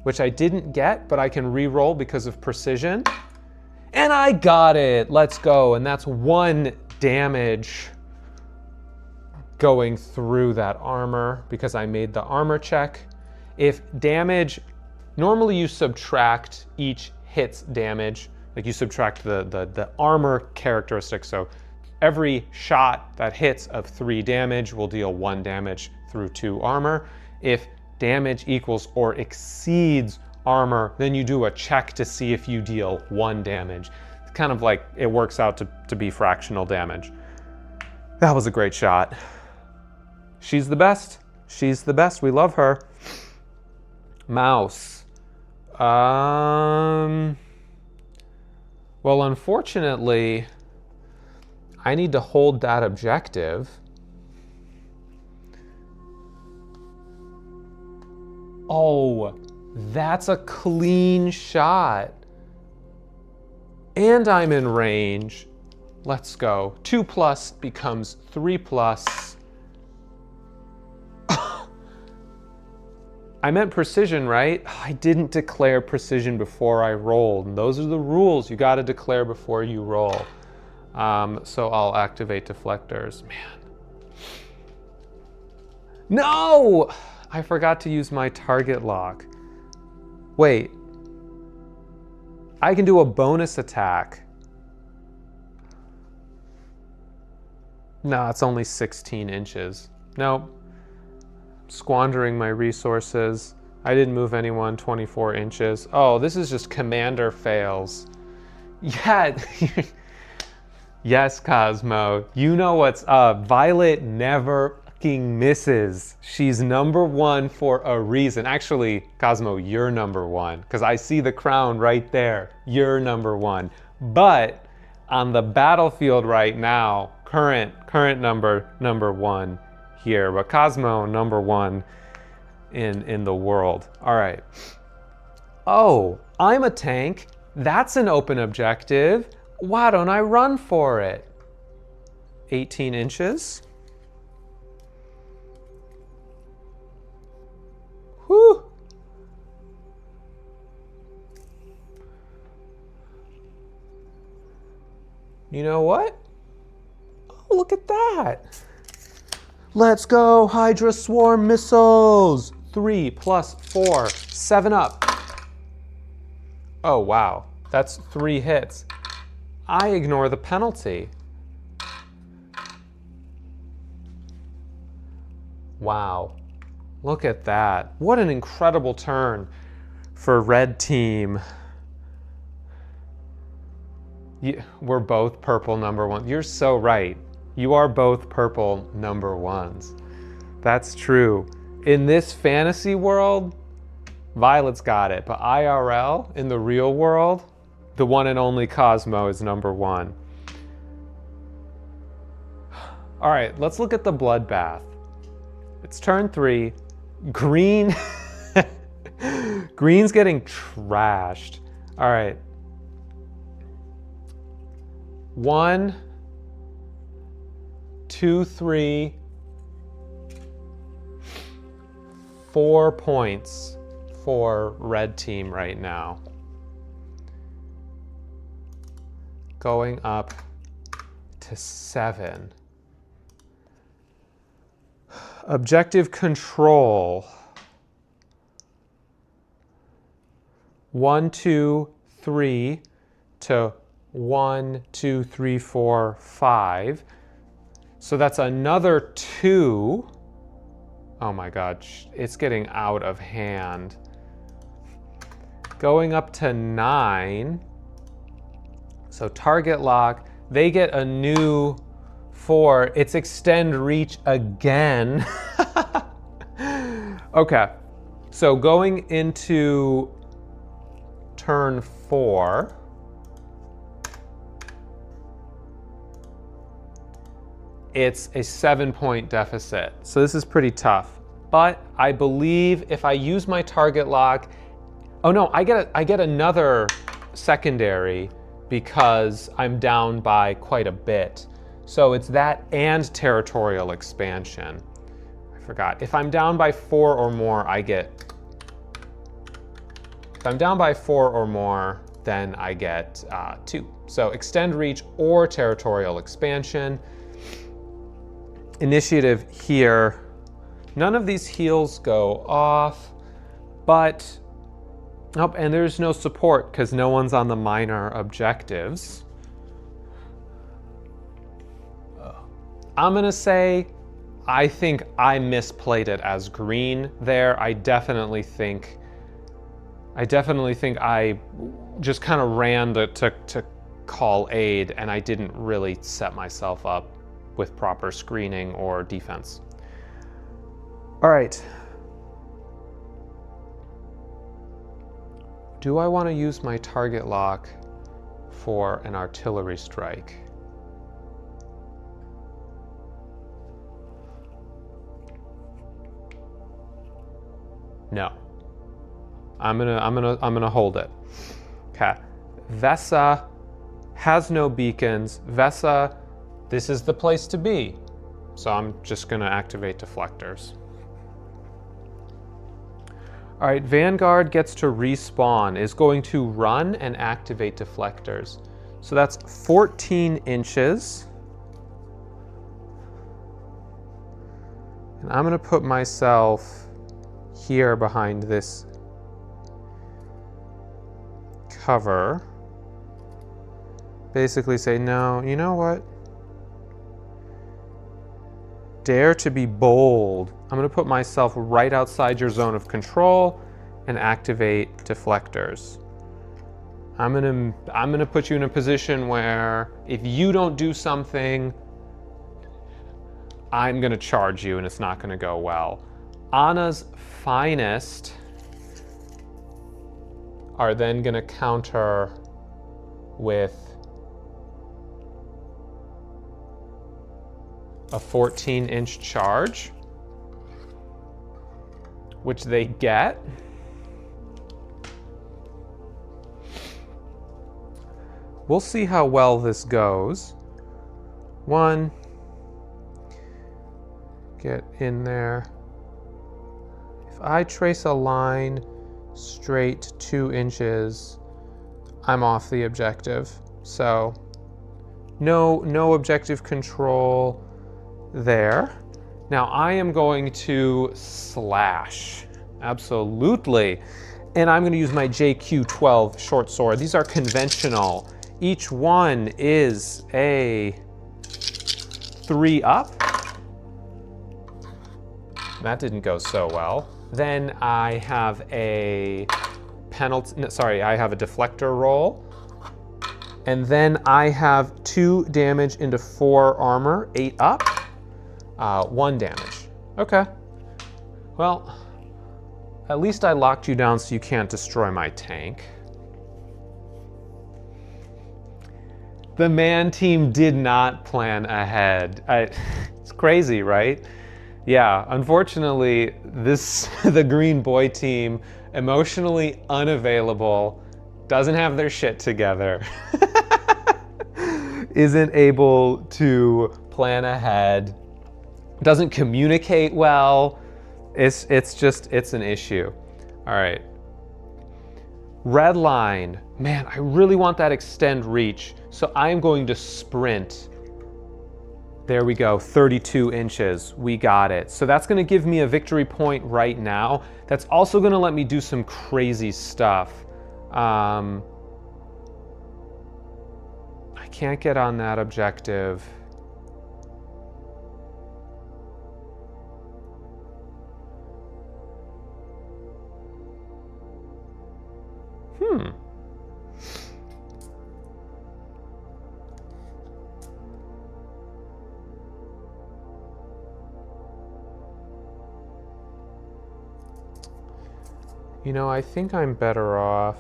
which I didn't get, but I can re-roll because of Precision. And I got it, let's go. And that's 1 damage going through that armor because I made the armor check. If damage, normally you subtract each hit's damage, like you subtract the armor characteristic. So every shot that hits of 3 damage will deal 1 damage through 2 armor. If damage equals or exceeds armor, then you do a check to see if you deal 1 damage. It's kind of like it works out to be fractional damage. That was a great shot. She's the best. She's the best. We love her. Mouse. Well, unfortunately, I need to hold that objective. Oh, that's a clean shot. And I'm in range. Let's go. 2+ becomes 3+. I meant precision, right? I didn't declare precision before I rolled. And those are the rules. You got to declare before you roll. So I'll activate deflectors. Man. No! I forgot to use my target lock. Wait. I can do a bonus attack. No, it's only 16 inches. Nope. Squandering my resources. I didn't move anyone 24 inches. Oh, this is just commander fails. Yeah. Yes, Cosmo. You know what's up. Violet never fucking misses. She's #1 for a reason. Actually, Cosmo, you're #1 because I see the crown right there. You're #1. But on the battlefield right now, current number 1 here, but Cosmo #1 in the world. All right. Oh, I'm a tank. That's an open objective. Why don't I run for it? 18 inches. Whew. You know what? Oh, look at that. Let's go, Hydra Swarm missiles. 3 plus 4, 7 up. Oh, wow. That's 3 hits. I ignore the penalty. Wow. Look at that. What an incredible turn for red team. We're both purple number 1. You're so right. You are both purple number 1s. That's true. In this fantasy world, Violet's got it. But IRL, in the real world, the one and only Cosmo is number 1. All right, let's look at the bloodbath. It's turn 3. Green. Green's getting trashed. All right. 1, 2, 3, 4 points for red team right now. Going up to 7. Objective control. 1, 2, 3 to 1, 2, 3, 4, 5. So that's another 2. Oh my God, it's getting out of hand. Going up to 9. So target lock, they get a new 4. It's extend reach again. Okay, so going into turn 4. It's a 7-point deficit. So this is pretty tough. But I believe if I use my target lock, oh no, I get another secondary because I'm down by quite a bit. So it's that and territorial expansion. I forgot. If I'm down by 4 or more, if I'm down by 4 or more, then I get 2. So extend reach or territorial expansion. Initiative here. None of these heals go off, but, oh, and there's no support because no one's on the minor objectives. I'm gonna say, I think I misplayed it as green there. I definitely think I just kind of ran to call aid, and I didn't really set myself up with proper screening or defense. All right. Do I want to use my target lock for an artillery strike? No. I'm gonna hold it. Okay. Vesa has no beacons. Vesa, this is the place to be. So I'm just gonna activate deflectors. All right, Vanguard gets to respawn, is going to run and activate deflectors. So that's 14 inches. And I'm gonna put myself here behind this cover. Basically say, no, you know what? Dare to be bold. I'm gonna put myself right outside your zone of control and activate deflectors. I'm gonna put you in a position where if you don't do something, I'm gonna charge you and it's not gonna go well. Anna's finest are then gonna counter with a 14-inch charge, which they get. We'll see how well this goes. 1, get in there. If I trace a line straight 2 inches, I'm off the objective. So no objective control there. Now I am going to slash, absolutely. And I'm gonna use my JQ12 short sword. These are conventional. Each one is a 3 up. That didn't go so well. Then I have a penalty, no, sorry, I have a deflector roll. And then I have 2 damage into 4 armor, 8 up, 1 damage. Okay. Well, at least I locked you down so you can't destroy my tank. The man team did not plan ahead. It's crazy, right? Yeah, unfortunately, the green boy team, emotionally unavailable, doesn't have their shit together, isn't able to plan ahead, doesn't communicate well. It's an issue. All right. Red line. Man, I really want that extend reach. So I'm going to sprint. There we go, 32 inches. We got it. So that's gonna give me a victory point right now. That's also gonna let me do some crazy stuff. I can't get on that objective. You know, I think I'm better off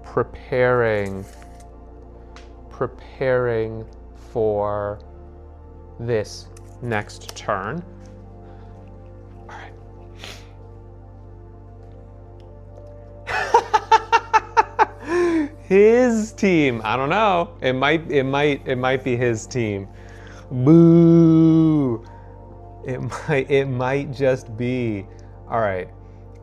preparing for this next turn. All right. His team. I don't know. It might be his team. Boo. It might just be. All right.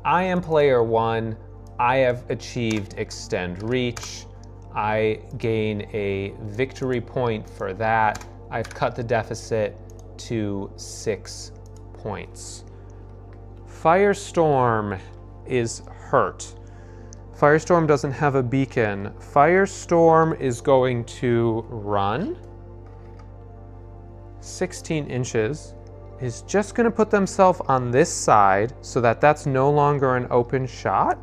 I am player 1. I have achieved extend reach. I gain a victory point for that. I've cut the deficit to 6 points. Firestorm is hurt. Firestorm doesn't have a beacon. Firestorm is going to run 16 inches. Is just gonna put themselves on this side so that that's no longer an open shot,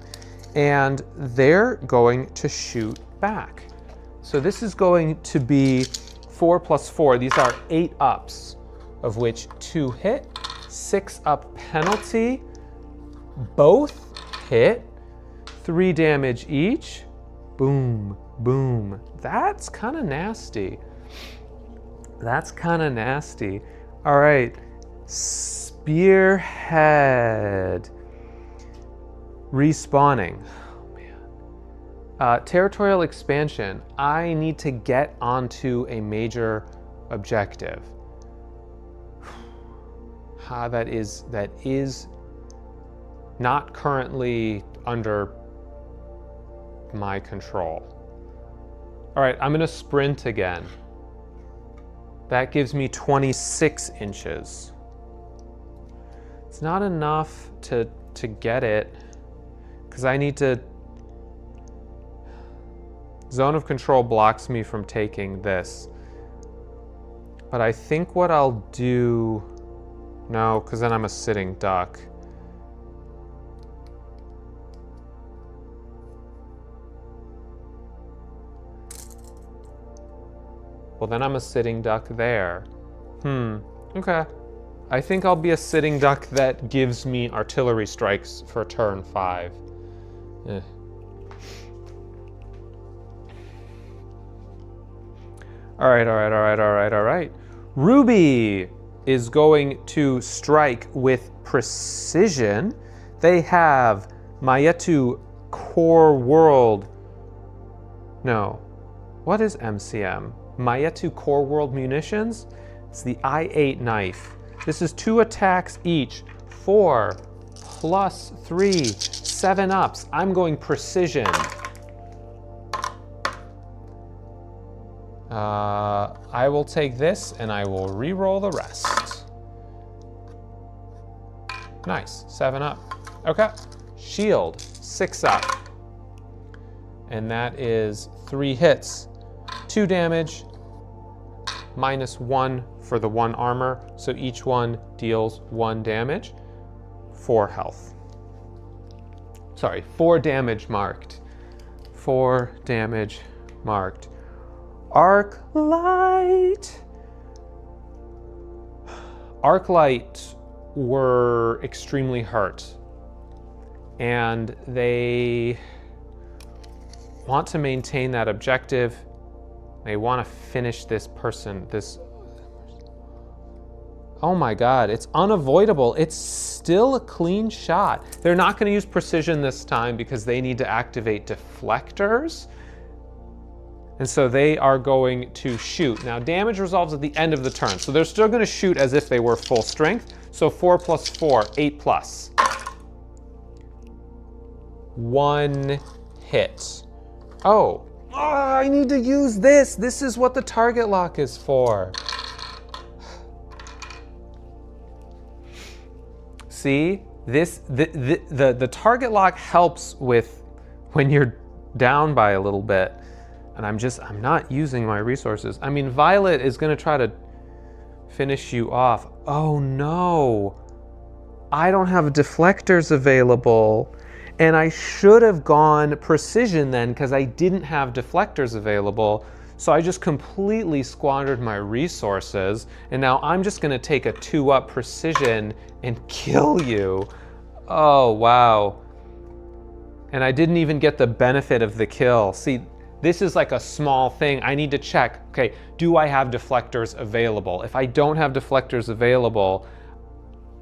and they're going to shoot back. So this is going to be 4 + 4. These are 8 ups, of which 2 hit, 6 up penalty, both hit, 3 damage each. Boom, boom. That's kind of nasty. That's kind of nasty. All right. Spearhead. Respawning. Oh, man. Territorial expansion. I need to get onto a major objective. That is not currently under my control. All right, I'm gonna sprint again. That gives me 26 inches. It's not enough to get it, because I need to... Zone of control blocks me from taking this. But I think what I'll do... No, because then I'm a sitting duck. Well, then I'm a sitting duck there. Okay. I think I'll be a sitting duck that gives me artillery strikes for turn 5. All right. Ruby is going to strike with precision. They have Mayetu Core World. No. What is MCM? Mayetu Core World Munitions? It's the I-8 knife. This is 2 attacks each. 4 + 3, 7 ups. I'm going precision. I will take this and I will re-roll the rest. Nice, 7 up. Okay, shield, 6 up. And that is 3 hits, 2 damage, -1 for the 1 armor. So each one deals 1 damage, 4 health. Sorry, 4 damage marked. 4 damage marked. Arc light. Arc light were extremely hurt, and they want to maintain that objective. They want to finish this person. Oh my God, it's unavoidable. It's still a clean shot. They're not going to use precision this time because they need to activate deflectors. And so they are going to shoot. Now damage resolves at the end of the turn. So they're still going to shoot as if they were full strength. So 4 plus 4, 8 plus. 1 hit. Oh, I need to use this. This is what the target lock is for. See, the target lock helps with when you're down by a little bit. And I'm not using my resources. I mean, Violet is gonna try to finish you off. Oh no, I don't have deflectors available. And I should have gone precision then because I didn't have deflectors available. So I just completely squandered my resources. And now I'm just gonna take a 2-up precision and kill you. Oh, wow. And I didn't even get the benefit of the kill. See, this is like a small thing. I need to check, okay, do I have deflectors available? If I don't have deflectors available,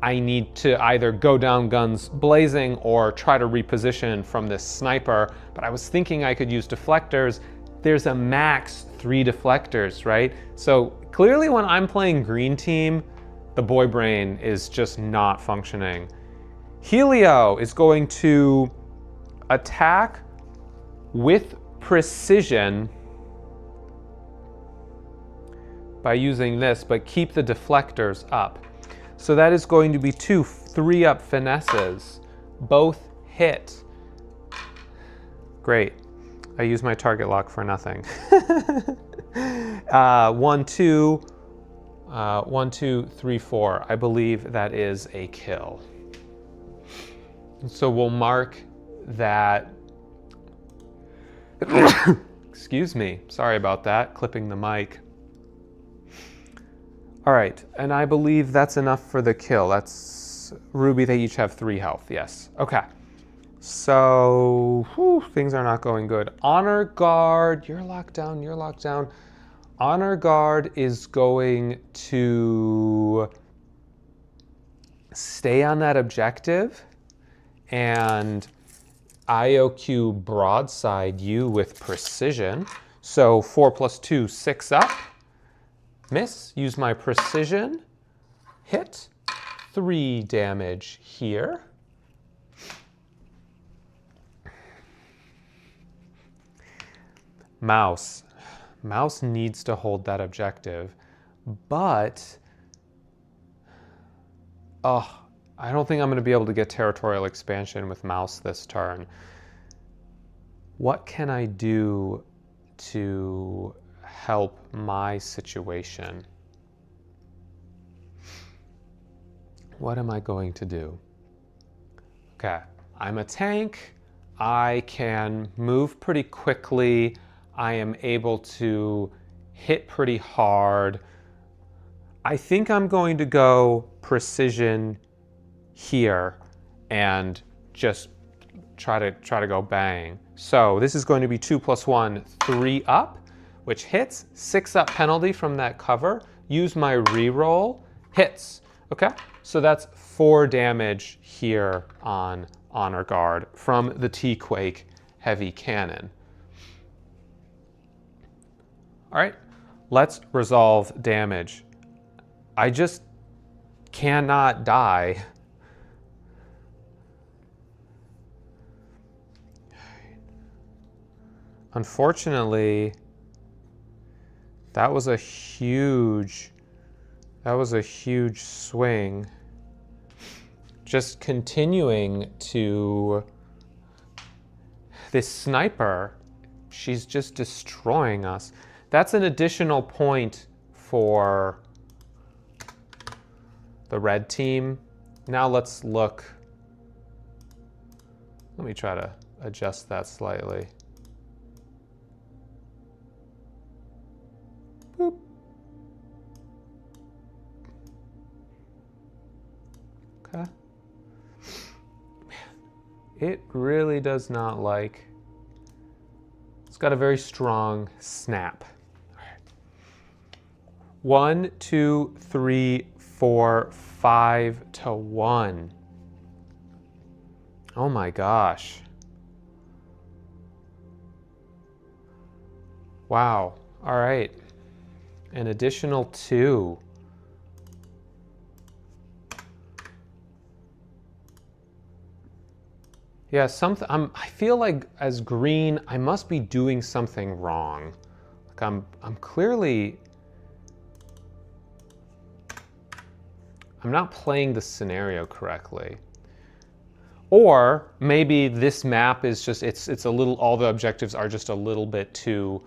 I need to either go down guns blazing or try to reposition from this sniper. But I was thinking I could use deflectors. There's a max 3 deflectors, right? So clearly when I'm playing green team, the boy brain is just not functioning. Helio is going to attack with precision by using this, but keep the deflectors up. So that is going to be 2 3-up finesses. Both hit. Great. I use my target lock for nothing. 1, 2, 1, 2, 3, 4. I believe that is a kill. So we'll mark that. Excuse me, sorry about that, clipping the mic. All right, and I believe that's enough for the kill. That's Ruby, they each have 3 health, yes. Okay, so things are not going good. Honor Guard, you're locked down, you're locked down. Honor Guard is going to stay on that objective and IOQ broadside you with precision. So 4 plus 2, 6 up. Miss, use my precision. Hit, 3 damage here. Mouse. Mouse needs to hold that objective, but I don't think I'm going to be able to get territorial expansion with Mouse this turn. What can I do to help my situation? What am I going to do? Okay, I'm a tank. I can move pretty quickly. I am able to hit pretty hard. I think I'm going to go precision here and just try to go bang. So this is going to be 2 plus 1, 3 up, which hits. 6 up penalty from that cover. Use my reroll. Hits. Okay, so that's 4 damage here on Honor Guard from the T-Quake heavy cannon. All right, let's resolve damage. I just cannot die. Unfortunately, That was a huge swing. Just continuing to, this sniper, she's just destroying us. That's an additional point for the red team. Now let's look. Let me try to adjust that slightly. Boop. Okay. It really does not like, it's got a very strong snap. All right. 1, 2, 3, 4, 5 to 1. Oh my gosh. Wow. All right. An additional 2. Yeah, I feel like as green, I must be doing something wrong. Like I'm not playing the scenario correctly. Or maybe this map is just, it's a little, all the objectives are just a little bit too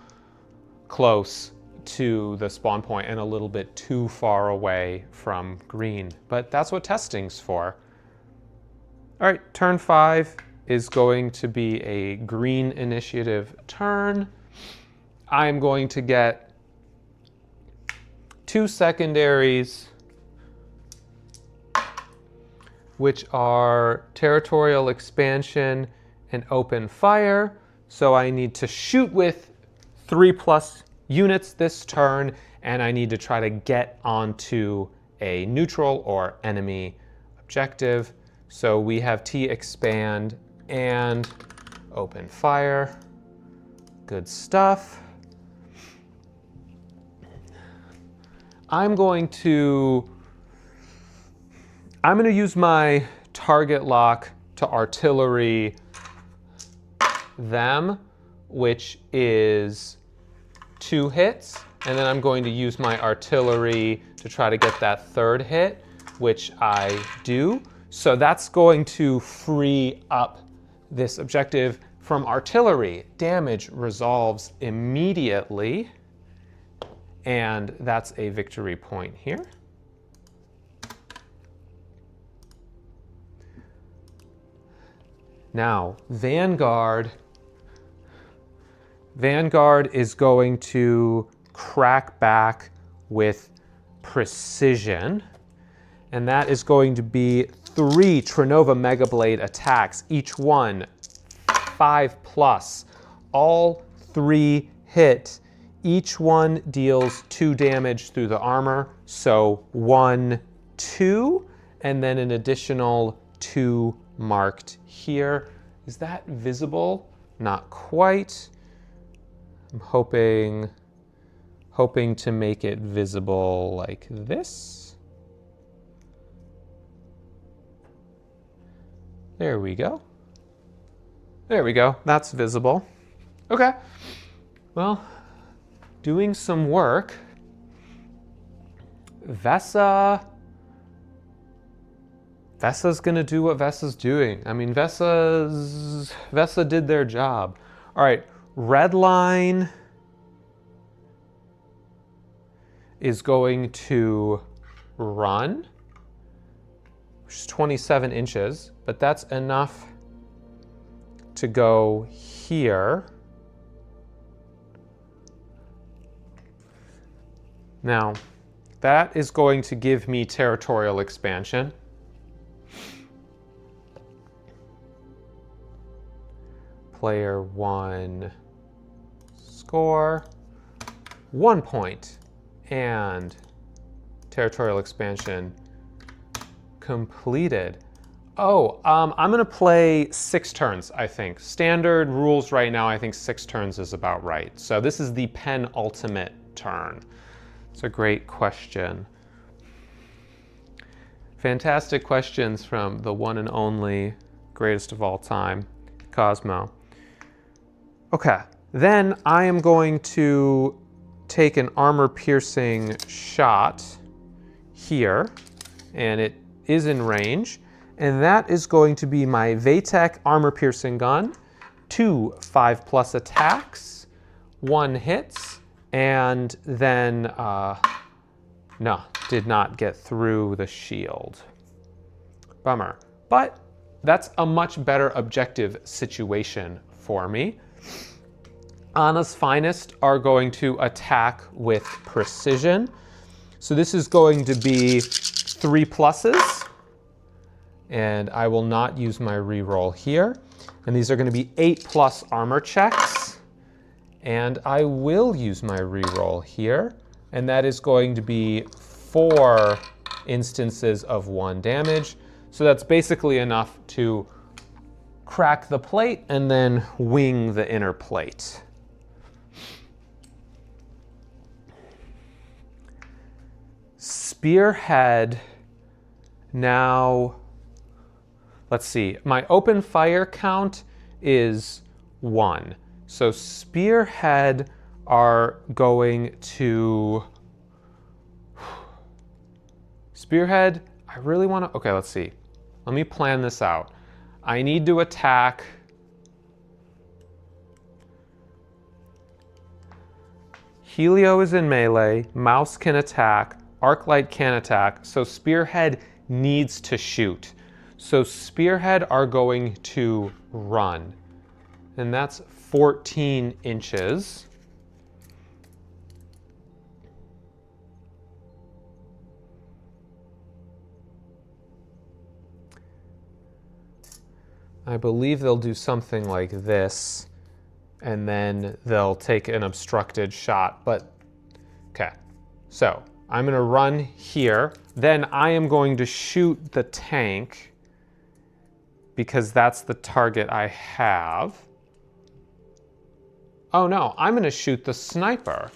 close to the spawn point and a little bit too far away from green. But that's what testing's for. All right, turn 5 is going to be a green initiative turn. I'm going to get 2 secondaries, which are territorial expansion and open fire. So I need to shoot with 3+ units this turn, and I need to try to get onto a neutral or enemy objective. So we have T expand and open fire. Good stuff. I'm going to use my target lock to artillery them, which is 2 hits. And then I'm going to use my artillery to try to get that 3rd hit, which I do. So that's going to free up this objective from artillery. Damage resolves immediately. And that's a victory point here. Now, Vanguard is going to crack back with precision, and that is going to be 3 Trinova Mega Blade attacks, each one 5+. All 3 hit. Each one deals 2 damage through the armor, so 1, 2, and then an additional 2 marked here. Is that visible? Not quite. I'm hoping to make it visible like this. There we go. There we go. That's visible. Okay. Well, doing some work. Vessa's gonna do what Vessa's doing. I mean, Vessa did their job. All right, red line is going to run, which is 27 inches, but that's enough to go here. Now, that is going to give me territorial expansion. Player 1 score 1 point, and territorial expansion completed. Oh, I'm gonna play 6 turns, I think. Standard rules right now, I think 6 turns is about right. So this is the penultimate turn. It's a great question. Fantastic questions from the one and only greatest of all time, Cosmo. Okay, then I am going to take an armor-piercing shot here, and it is in range, and that is going to be my Vatek armor-piercing gun. 2 5+ attacks, 1 hits, and then, no, did not get through the shield. Bummer. But that's a much better objective situation for me. Anna's Finest are going to attack with precision. So this is going to be 3 pluses, and I will not use my reroll here. And these are going to be 8+ armor checks, and I will use my reroll here, and that is going to be 4 instances of 1 damage. So that's basically enough to crack the plate and then wing the inner plate. Spearhead now, let's see, my open fire count is 1. So Spearhead are going to, Spearhead, I really want to, okay, let's see. Let me plan this out. I need to attack. Helio is in melee, Mouse can attack, Arclight can attack, so Spearhead needs to shoot. So Spearhead are going to run, and that's 14 inches. I believe they'll do something like this, and then they'll take an obstructed shot, but okay. So I'm gonna run here, then I am going to shoot the tank because that's the target I have. Oh no, I'm gonna shoot the sniper.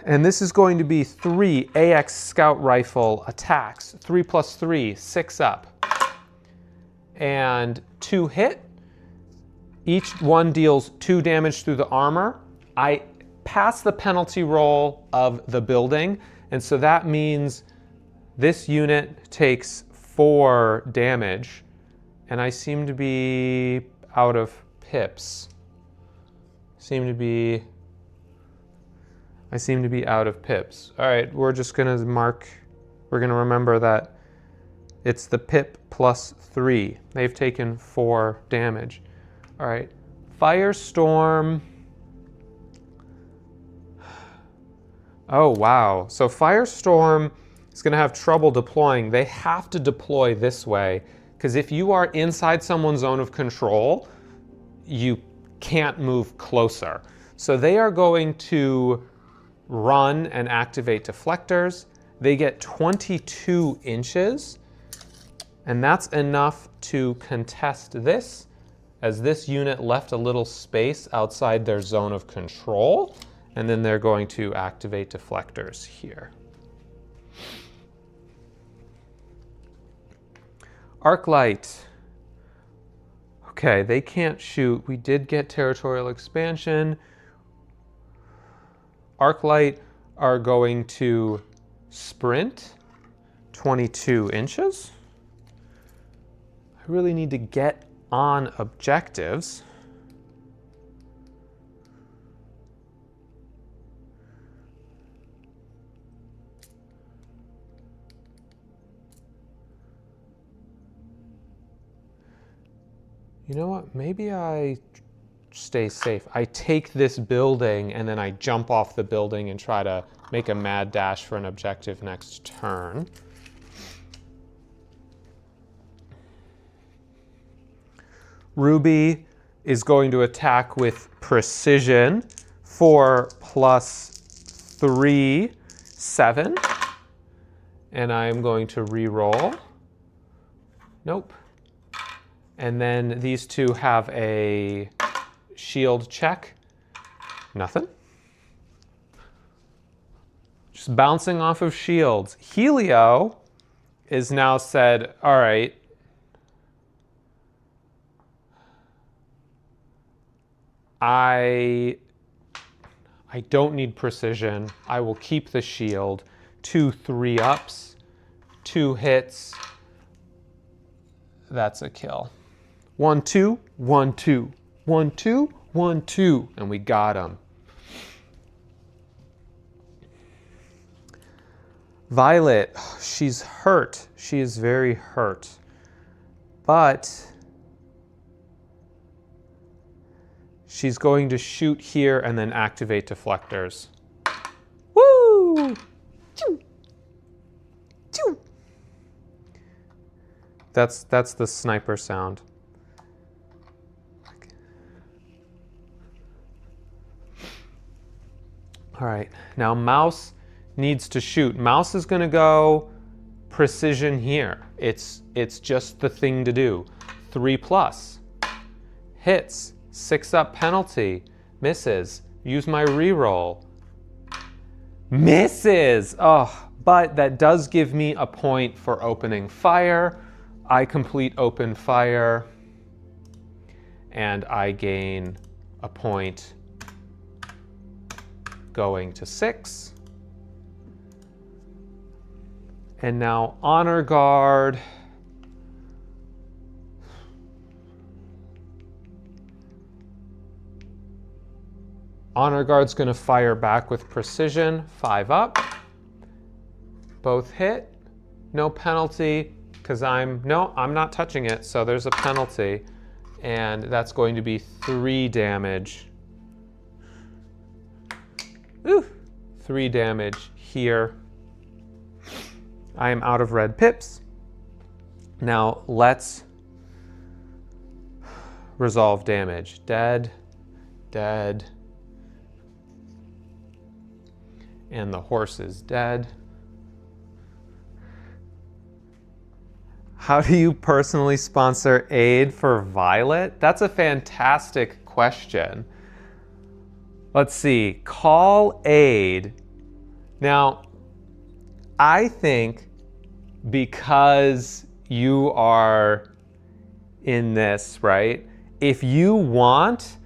And this is going to be 3 AX Scout Rifle attacks, 3 + 3, 6 up. And 2 hit. Each one deals 2 damage through the armor. I pass the penalty roll of the building, and so that means this unit takes 4 damage, and I seem to be out of pips. I seem to be out of pips. All right, we're just gonna we're gonna remember that it's the pip +3. They've taken 4 damage. All right, Firestorm. Oh, wow. So Firestorm is going to have trouble deploying. They have to deploy this way, because if you are inside someone's zone of control, you can't move closer. So they are going to run and activate deflectors. They get 22 inches, and that's enough to contest this, as this unit left a little space outside their zone of control, and then they're going to activate deflectors here. Arclight. Okay, they can't shoot. We did get territorial expansion. Arclight are going to sprint 22 inches. I really need to get on objectives. You know what? Maybe I stay safe. I take this building and then I jump off the building and try to make a mad dash for an objective next turn. Ruby is going to attack with precision. 4 + 3, 7. And I am going to re-roll. Nope. And then these two have a shield check. Nothing. Just bouncing off of shields. Helio is now said, all right, I I don't need precision. I will keep the shield. 2 3-ups, 2 hits. That's a kill. 1 2 1 2 1 2 1 2, and we got him. Violet, she's hurt. She is very hurt. But she's going to shoot here and then activate deflectors. Woo! Choo! Choo! That's the sniper sound. All right, now Mouse needs to shoot. Mouse is going to go precision here. It's just the thing to do. 3+. Hits. 6-up penalty. Misses. Use my reroll. Misses! Oh, but that does give me a point for opening fire. I complete open fire. And I gain a point going to 6. And now Honor Guard. Honor Guard's going to fire back with precision. 5-up. Both hit. No penalty because I'm not touching it, so there's a penalty. And that's going to be 3 damage. Ooh, 3 damage here. I am out of red pips. Now let's resolve damage. Dead, dead. And the horse is dead. How do you personally sponsor aid for Violet? That's a fantastic question. Let's see, call aid. Now, I think because you are in this, right? If you want,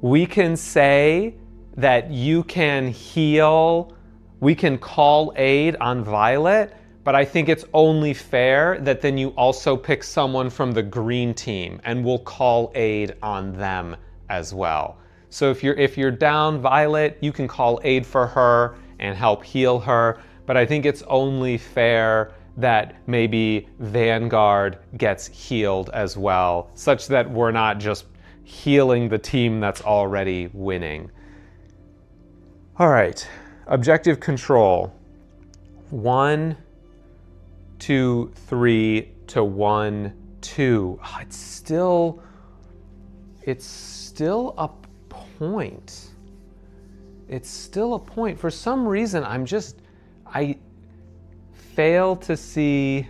we can say that you can heal, we can call aid on Violet, but I think it's only fair that then you also pick someone from the green team and we'll call aid on them as well. So if you're down Violet, you can call aid for her and help heal her, but I think it's only fair that maybe Vanguard gets healed as well, such that we're not just healing the team that's already winning. All right, objective control. 1 2 3 to 1 2. Oh, it's still a point. It's still a point. For some reason, I fail to see.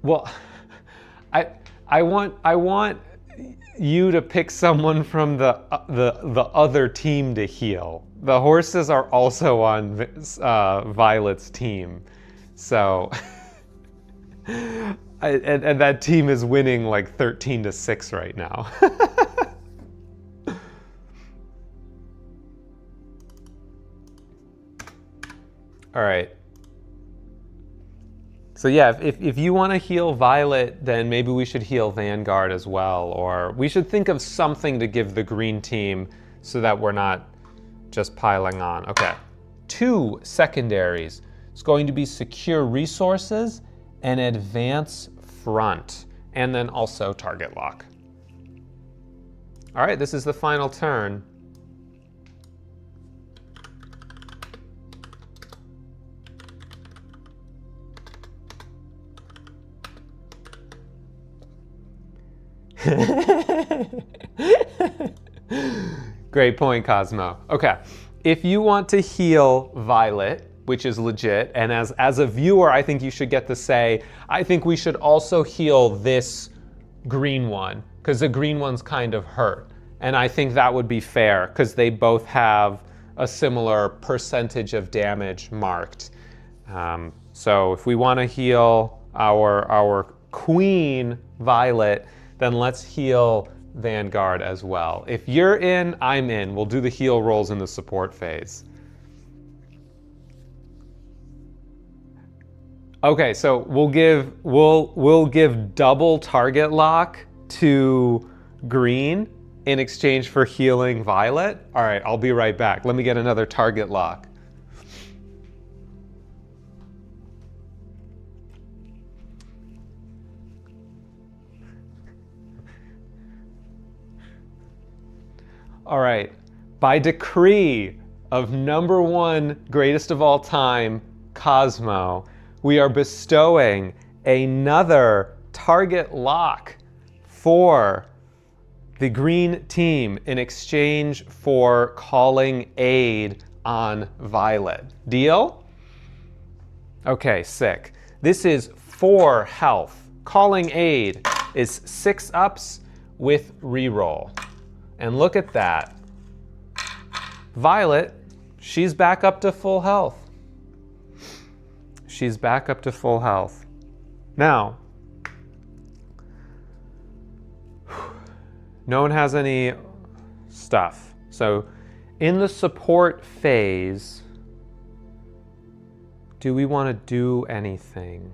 Well, I want you to pick someone from the other team to heal. The horses are also on Violet's team, so and that team is winning like 13-6 right now. All right. So yeah, if you want to heal Violet, then maybe we should heal Vanguard as well, or we should think of something to give the green team so that we're not just piling on. Okay, 2 secondaries. It's going to be secure resources and advance front, and then also target lock. All right, this is the final turn. Great point, Cosmo. Okay, if you want to heal Violet, which is legit, and as a viewer, I think you should get to say, I think we should also heal this green one, because the green one's kind of hurt. And I think that would be fair, because they both have a similar percentage of damage marked. So if we want to heal our queen, Violet, then let's heal Vanguard as well. If you're in, I'm in. We'll do the heal rolls in the support phase. Okay, so we'll give double target lock to green in exchange for healing violet. All right, I'll be right back. Let me get another target lock. All right, by decree of #1 greatest of all time, Cosmo, we are bestowing another target lock for the green team in exchange for calling aid on Violet. Deal? Okay, sick. This is 4 health. Calling aid is 6 ups with reroll. And look at that. Violet, she's back up to full health. She's back up to full health. Now, no one has any stuff. So in the support phase, do we want to do anything?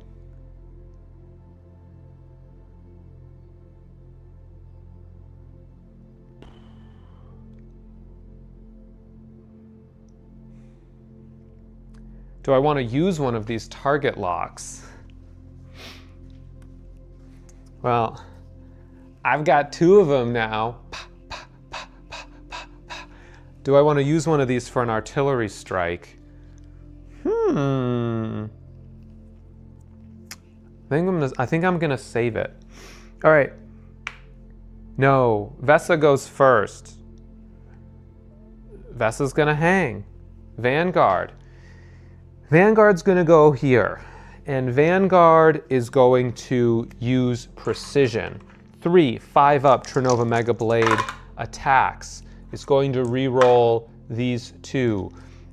Do I want to use one of these target locks? Well, I've got 2 of them now. Do I want to use one of these for an artillery strike? I think I'm gonna save it. All right. No, Vesa goes first. Vesa's gonna hang. Vanguard. Vanguard's gonna go here. And Vanguard is going to use precision. 3 5-up Trinova Mega Blade attacks. It's going to re-roll these 2.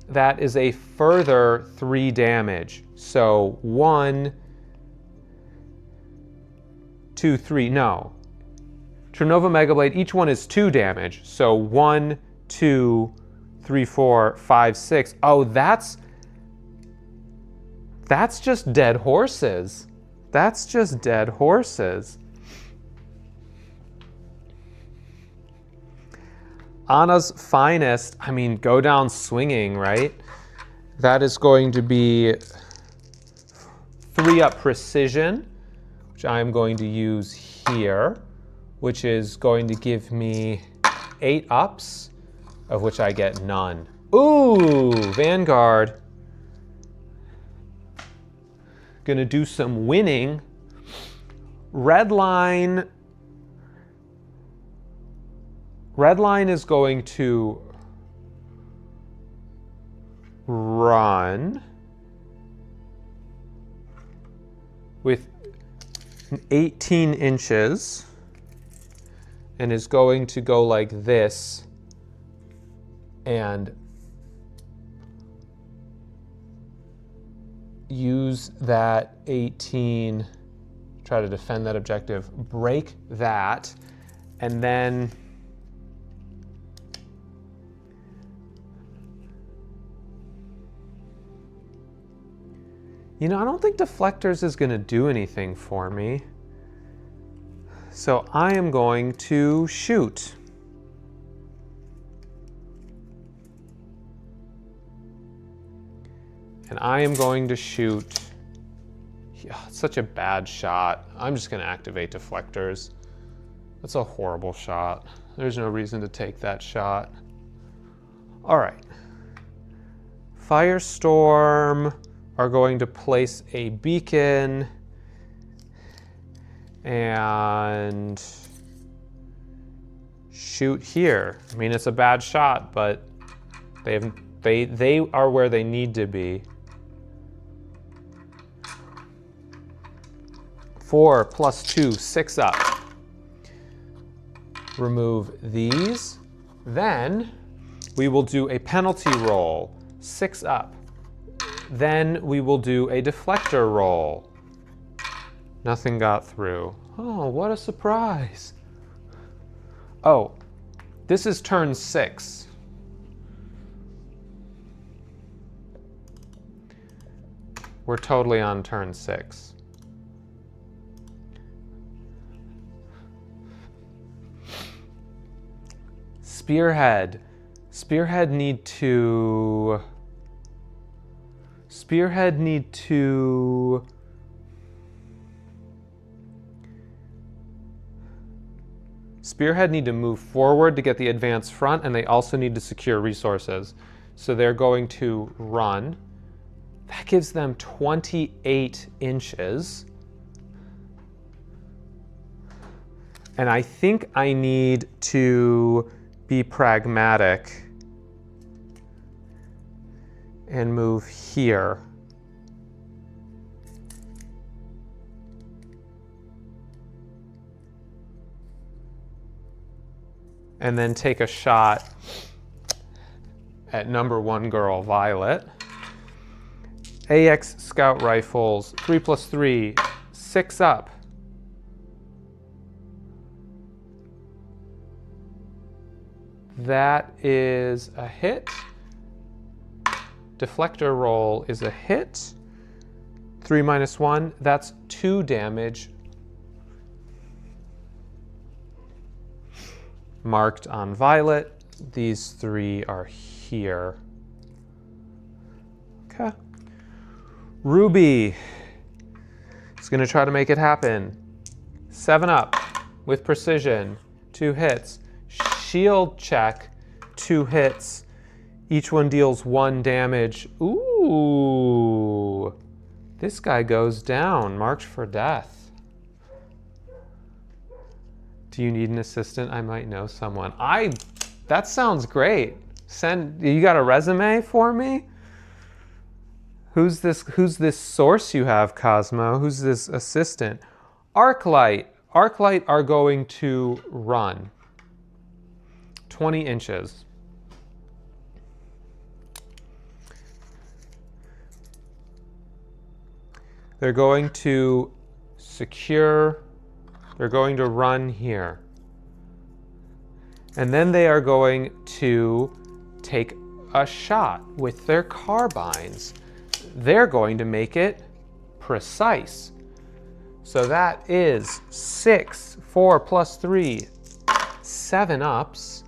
That is a further 3 damage. So 1, 2, 3. No. Trinova Mega Blade, each one is 2 damage. So 1, 2, 3, 4, 5, 6. Oh, that's just dead horses. That's just dead horses. Anna's finest, I mean, go down swinging, right? That is going to be 3-up precision, which I'm going to use here, which is going to give me 8 ups, of which I get none. Ooh, Vanguard. Gonna do some winning. Red line is going to run with 18 inches and is going to go like this and use that 18, try to defend that objective, break that, and then I don't think deflectors is going to do anything for me. So I am going to shoot. And I am going to shoot. Yeah, it's such a bad shot. I'm just going to activate deflectors. That's a horrible shot. There's no reason to take that shot. All right. Firestorm are going to place a beacon and shoot here. I mean, it's a bad shot, but they are where they need to be. 4 + 2, 6 up. Remove these. Then we will do a penalty roll, 6 up. Then we will do a deflector roll. Nothing got through. Oh, what a surprise. Oh, this is turn 6. We're totally on turn 6. Spearhead. Spearhead need to move forward to get the advance front, and they also need to secure resources. So they're going to run. That gives them 28 inches. And I think I need to be pragmatic and move here. And then take a shot at number 1 girl, Violet. AX scout rifles, 3+3, 6 up. That is a hit. Deflector roll is a hit. 3 minus 1, that's 2 damage. Marked on Violet. These 3 are here. Okay. Ruby is going to try to make it happen. 7 up with precision, 2 hits. Shield check, 2 hits. Each one deals 1 damage. Ooh, this guy goes down, marked for death. Do you need an assistant? I might know someone. That sounds great. You got a resume for me? Who's this source you have, Cosmo? Who's this assistant? Arclight. Arclight are going to run 20 inches. They're going to secure, they're going to run here. And then they are going to take a shot with their carbines. They're going to make it precise. So that is 6, 4 plus 3, 7 ups.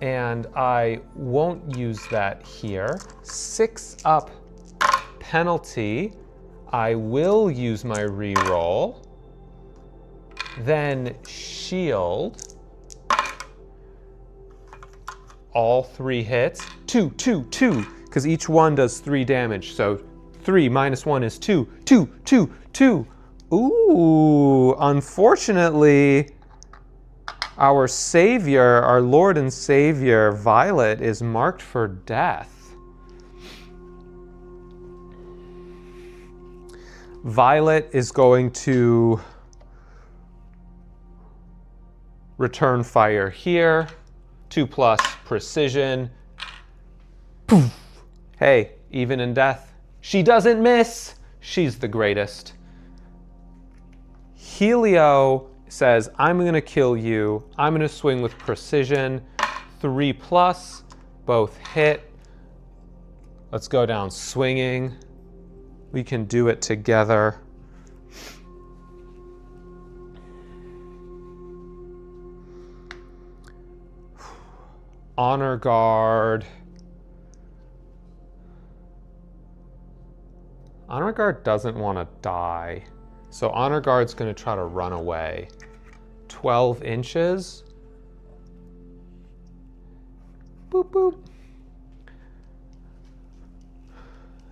And I won't use that here. 6 up penalty. I will use my reroll. Then shield. All 3 hits. 2, 2, 2, because each one does 3 damage. So 3 minus 1 is 2. 2, 2, 2. Ooh, unfortunately, our savior, our Lord and Savior, Violet, is marked for death. Violet is going to return fire here. 2 plus precision. Poof. Hey, even in death, she doesn't miss. She's the greatest. Helio says, I'm going to kill you. I'm going to swing with precision. 3 plus, both hit. Let's go down swinging. We can do it together. Honor guard. Honor guard doesn't want to die. So honor guard's going to try to run away. 12 inches. Boop, boop.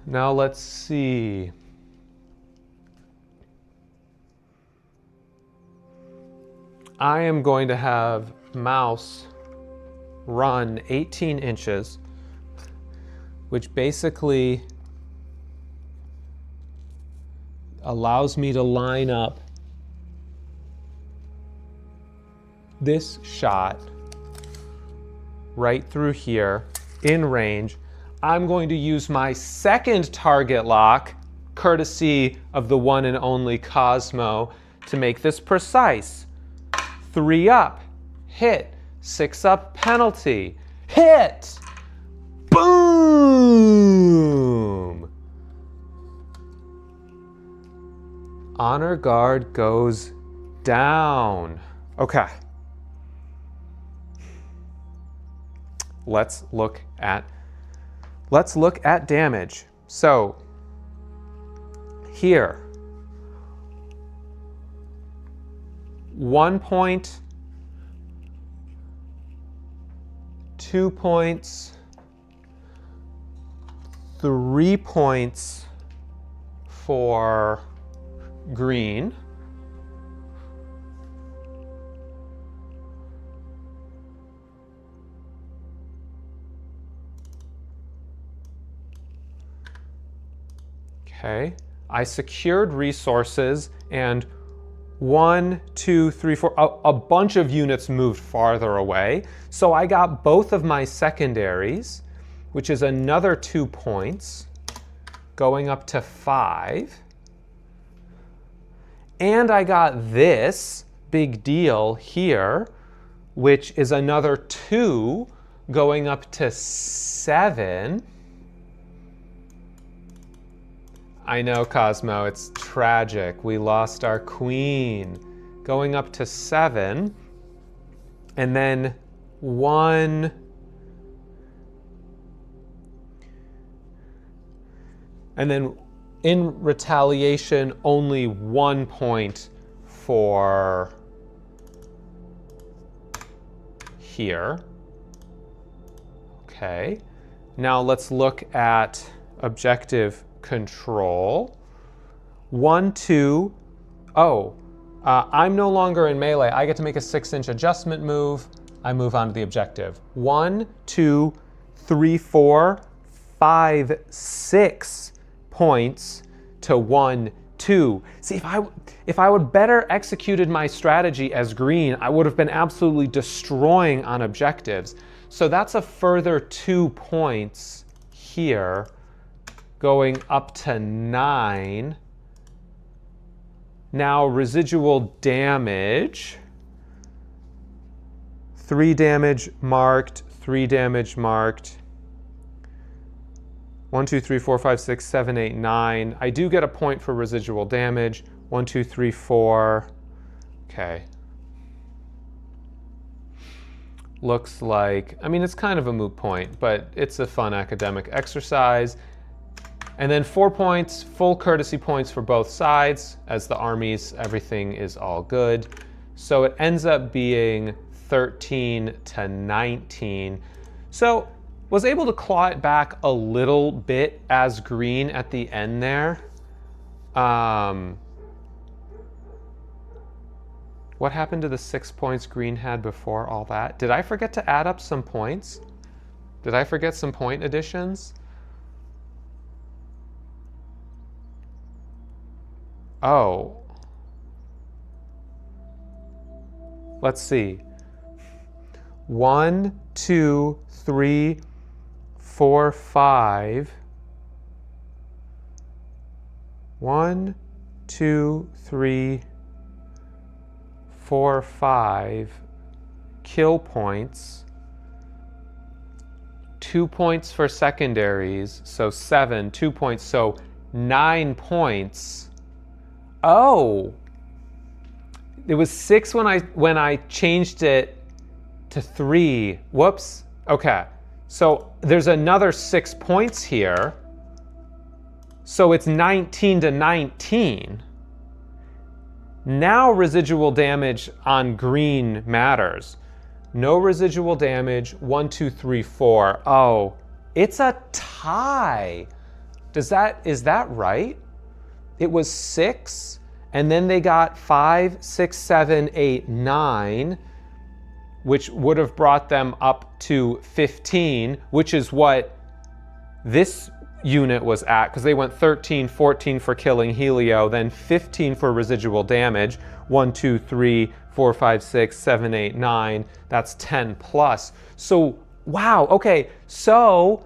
Now let's see. I am going to have Mouse run 18 inches, which basically allows me to line up this shot right through here in range. I'm going to use my second target lock, courtesy of the one and only Cosmo, to make this precise. 3 up, hit. 6 up, penalty. Hit! Boom! Honor guard goes down. Okay. Let's look at damage. So here, 1 point, 2 points, 3 points for green. Okay, I secured resources and 1, 2, 3, 4, a bunch of units moved farther away. So I got both of my secondaries, which is another 2 points, going up to 5. And I got this big deal here, which is another 2, going up to 7. I know, Cosmo, it's tragic. We lost our queen. Going up to 7. And then 1. And then in retaliation, only 1 point for here. Okay. Now let's look at objective control. 1, 2. Oh, I'm no longer in melee. I get to make a 6-inch adjustment move. I move on to the objective. 1, 2, 3, 4, 5, 6 points to 1, 2. See, if I would better executed my strategy as green, I would have been absolutely destroying on objectives. So that's a further 2 points here, going up to 9. Now residual damage. 3 damage marked, 3 damage marked. 1, 2, 3, 4, 5, 6, 7, 8, 9. I do get a point for residual damage. 1, 2, 3, 4. Okay. Looks like, I mean, it's kind of a moot point, but it's a fun academic exercise. And then 4 points, full courtesy points for both sides. As the armies, everything is all good. So it ends up being 13 to 19. So was able to claw it back a little bit as green at the end there. What happened to the 6 points green had before all that? Did I forget to add up some points? Did I forget some point additions? Oh. Let's see. 1, 2, 3, 4, 5. 1, 2, 3, 4, 5 kill points. 2 points for secondaries, so 7, 2 points, so 9 points. Oh, it was 6 when I changed it to 3. Whoops. Okay, so there's another 6 points here. So it's 19 to 19. Now residual damage on green matters. No residual damage. 1, 2, 3, 4. Oh, it's a tie. Is that right? It was 6, and then they got 5, 6, 7, 8, 9, which would have brought them up to 15, which is what this unit was at, because they went 13, 14 for killing Helio, then 15 for residual damage. 1, 2, 3, 4, 5, 6, 7, 8, 9. That's 10 plus. So, wow, okay, so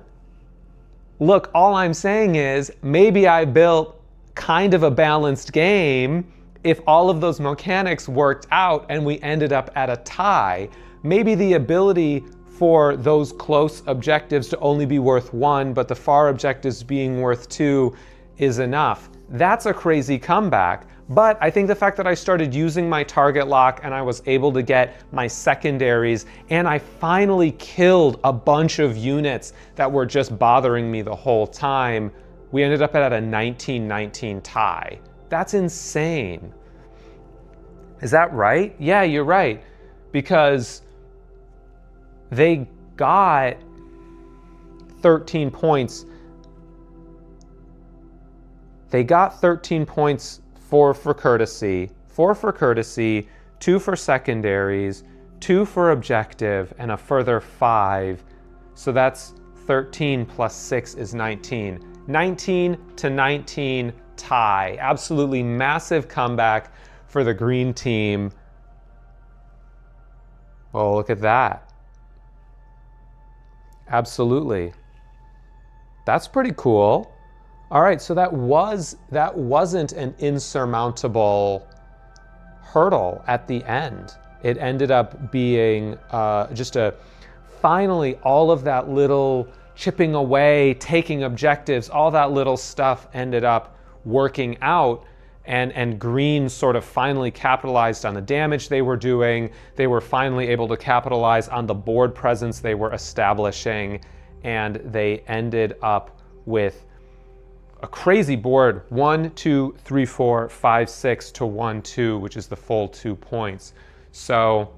look, all I'm saying is maybe I built kind of a balanced game if all of those mechanics worked out and we ended up at a tie. maybe the ability for those close objectives to only be worth 1, but the far objectives being worth 2 is enough. That's a crazy comeback. But I think the fact that I started using my target lock and I was able to get my secondaries and I finally killed a bunch of units that were just bothering me the whole time, we ended up at a 19-19 tie. That's insane. Is that right? Yeah, you're right. Because they got 13 points. They got 13 points for courtesy, 4 for courtesy, 2 for secondaries, 2 for objective, and a further 5. So that's 13 plus 6 is 19. 19-19 tie. Absolutely massive comeback for the green team. Oh, look at that. Absolutely. That's pretty cool. All right, so that wasn't an insurmountable hurdle at the end. It ended up being finally all of that little chipping away, taking objectives, all that little stuff ended up working out, and green sort of finally capitalized on the damage they were doing. They were finally able to capitalize on the board presence they were establishing, and they ended up with a crazy board, 1, 2, 3, 4, 5, 6 to 1, 2, which is the full 2 points. So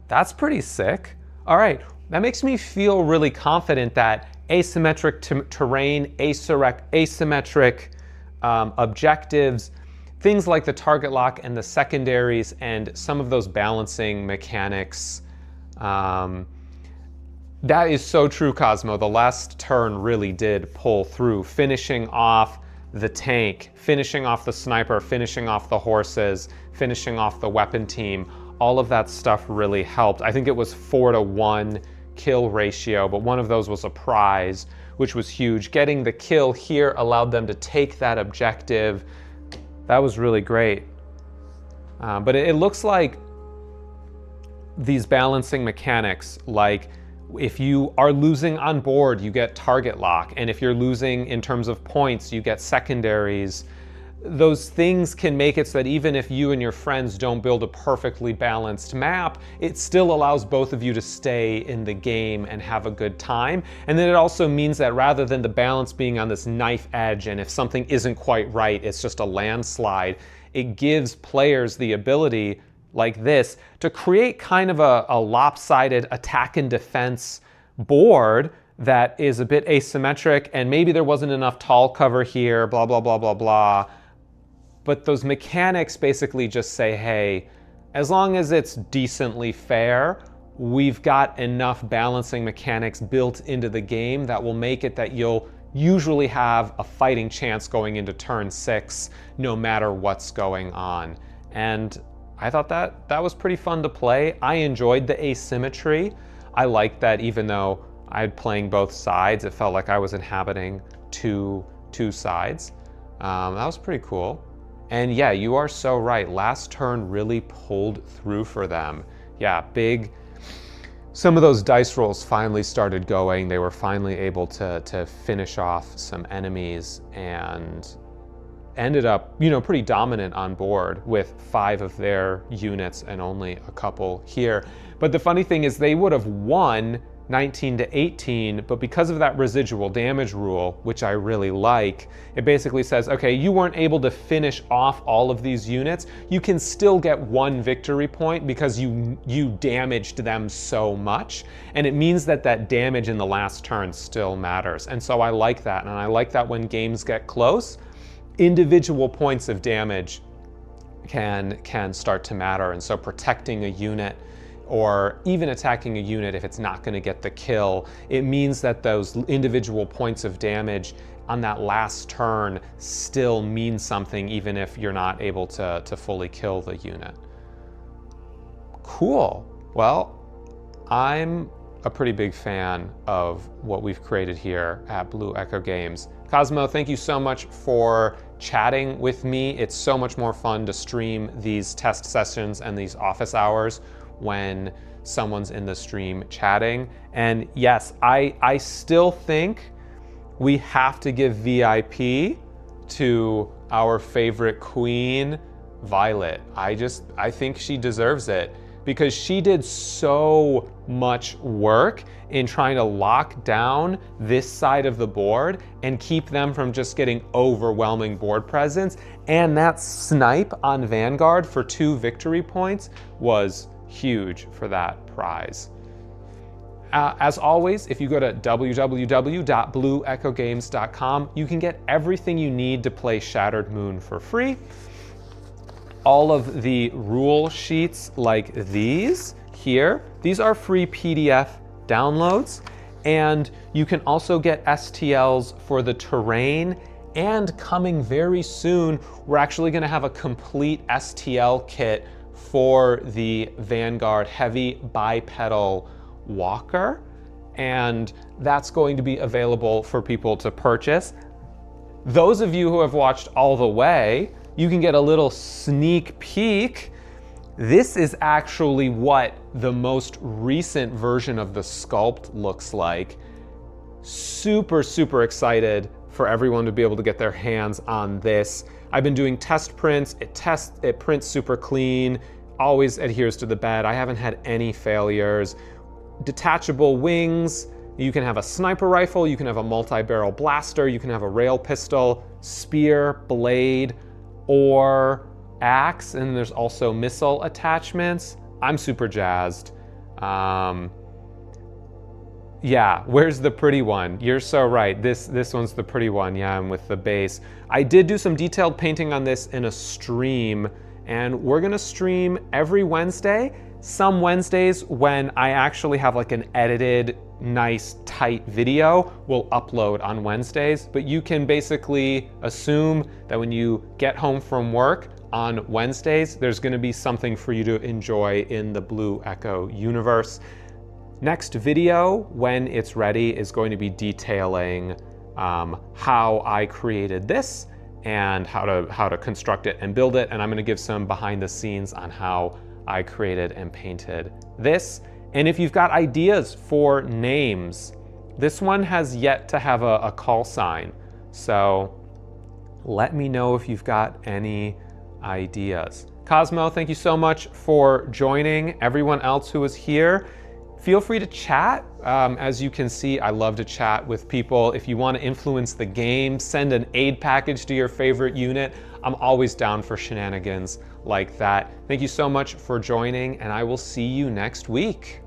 that's pretty sick. All right, that makes me feel really confident that asymmetric terrain, asymmetric objectives, things like the target lock and the secondaries and some of those balancing mechanics, that is so true, Cosmo. The last turn really did pull through, finishing off the tank, finishing off the sniper, finishing off the horses, finishing off the weapon team. All of that stuff really helped. I think it was 4-to-1 kill ratio, but one of those was a prize, which was huge. Getting the kill here allowed them to take that objective. That was really great. But it looks like these balancing mechanics, like if you are losing on board, you get target lock. And if you're losing in terms of points, you get secondaries. Those things can make it so that even if you and your friends don't build a perfectly balanced map, it still allows both of you to stay in the game and have a good time. And then it also means that rather than the balance being on this knife edge, and if something isn't quite right, it's just a landslide, it gives players the ability like this to create kind of a lopsided attack and defense board that is a bit asymmetric, and maybe there wasn't enough tall cover here, blah, blah, blah, blah, blah. But those mechanics basically just say, hey, as long as it's decently fair, we've got enough balancing mechanics built into the game that will make it that you'll usually have a fighting chance going into turn 6, no matter what's going on. And I thought that was pretty fun to play. I enjoyed the asymmetry. I liked that even though I'm playing both sides, it felt like I was inhabiting two sides. That was pretty cool. And yeah, you are so right. Last turn really pulled through for them. Yeah, some of those dice rolls finally started going. They were finally able to finish off some enemies and ended up, pretty dominant on board with 5 of their units and only a couple here. But the funny thing is they would have won 19-18, but because of that residual damage rule, which I really like, it basically says, okay, you weren't able to finish off all of these units. You can still get 1 victory point because you damaged them so much. And it means that damage in the last turn still matters. And so I like that. And I like that when games get close, individual points of damage can start to matter. And so protecting a unit or even attacking a unit if it's not going to get the kill, it means that those individual points of damage on that last turn still mean something even if you're not able to fully kill the unit. Cool. Well, I'm a pretty big fan of what we've created here at Blue Echo Games. Cosmo, thank you so much for chatting with me. It's so much more fun to stream these test sessions and these office hours when someone's in the stream chatting. And yes, I still think we have to give VIP to our favorite queen, Violet. I think she deserves it because she did so much work in trying to lock down this side of the board and keep them from just getting overwhelming board presence. And that snipe on Vanguard for 2 victory points was huge for that prize. As always, if you go to www.blueechogames.com, you can get everything you need to play Shattered Moon for free. All of the rule sheets like these here, these are free PDF downloads, and you can also get STLs for the terrain, and coming very soon, we're actually gonna have a complete STL kit for the Vanguard heavy bipedal walker, and that's going to be available for people to purchase. Those of you who have watched all the way, you can get a little sneak peek. This is actually what the most recent version of the sculpt looks like. Super, super excited for everyone to be able to get their hands on this. I've been doing test prints. It prints super clean, always adheres to the bed. I haven't had any failures. Detachable wings. You can have a sniper rifle, you can have a multi-barrel blaster, you can have a rail pistol, spear, blade, or axe, and there's also missile attachments. I'm super jazzed. Yeah, where's the pretty one? You're so right. This one's the pretty one. Yeah, I'm with the base. I did do some detailed painting on this in a stream, and we're gonna stream every Wednesday. Some Wednesdays when I actually have like an edited, nice, tight video, we'll upload on Wednesdays. But you can basically assume that when you get home from work on Wednesdays, there's gonna be something for you to enjoy in the Blue Echo universe. Next video, when it's ready, is going to be detailing how I created this and how to construct it and build it. And I'm gonna give some behind the scenes on how I created and painted this. And if you've got ideas for names, this one has yet to have a call sign. So let me know if you've got any ideas. Cosmo, thank you so much for joining. Everyone else who was here, feel free to chat. As you can see, I love to chat with people. If you want to influence the game, send an aid package to your favorite unit. I'm always down for shenanigans like that. Thank you so much for joining, and I will see you next week.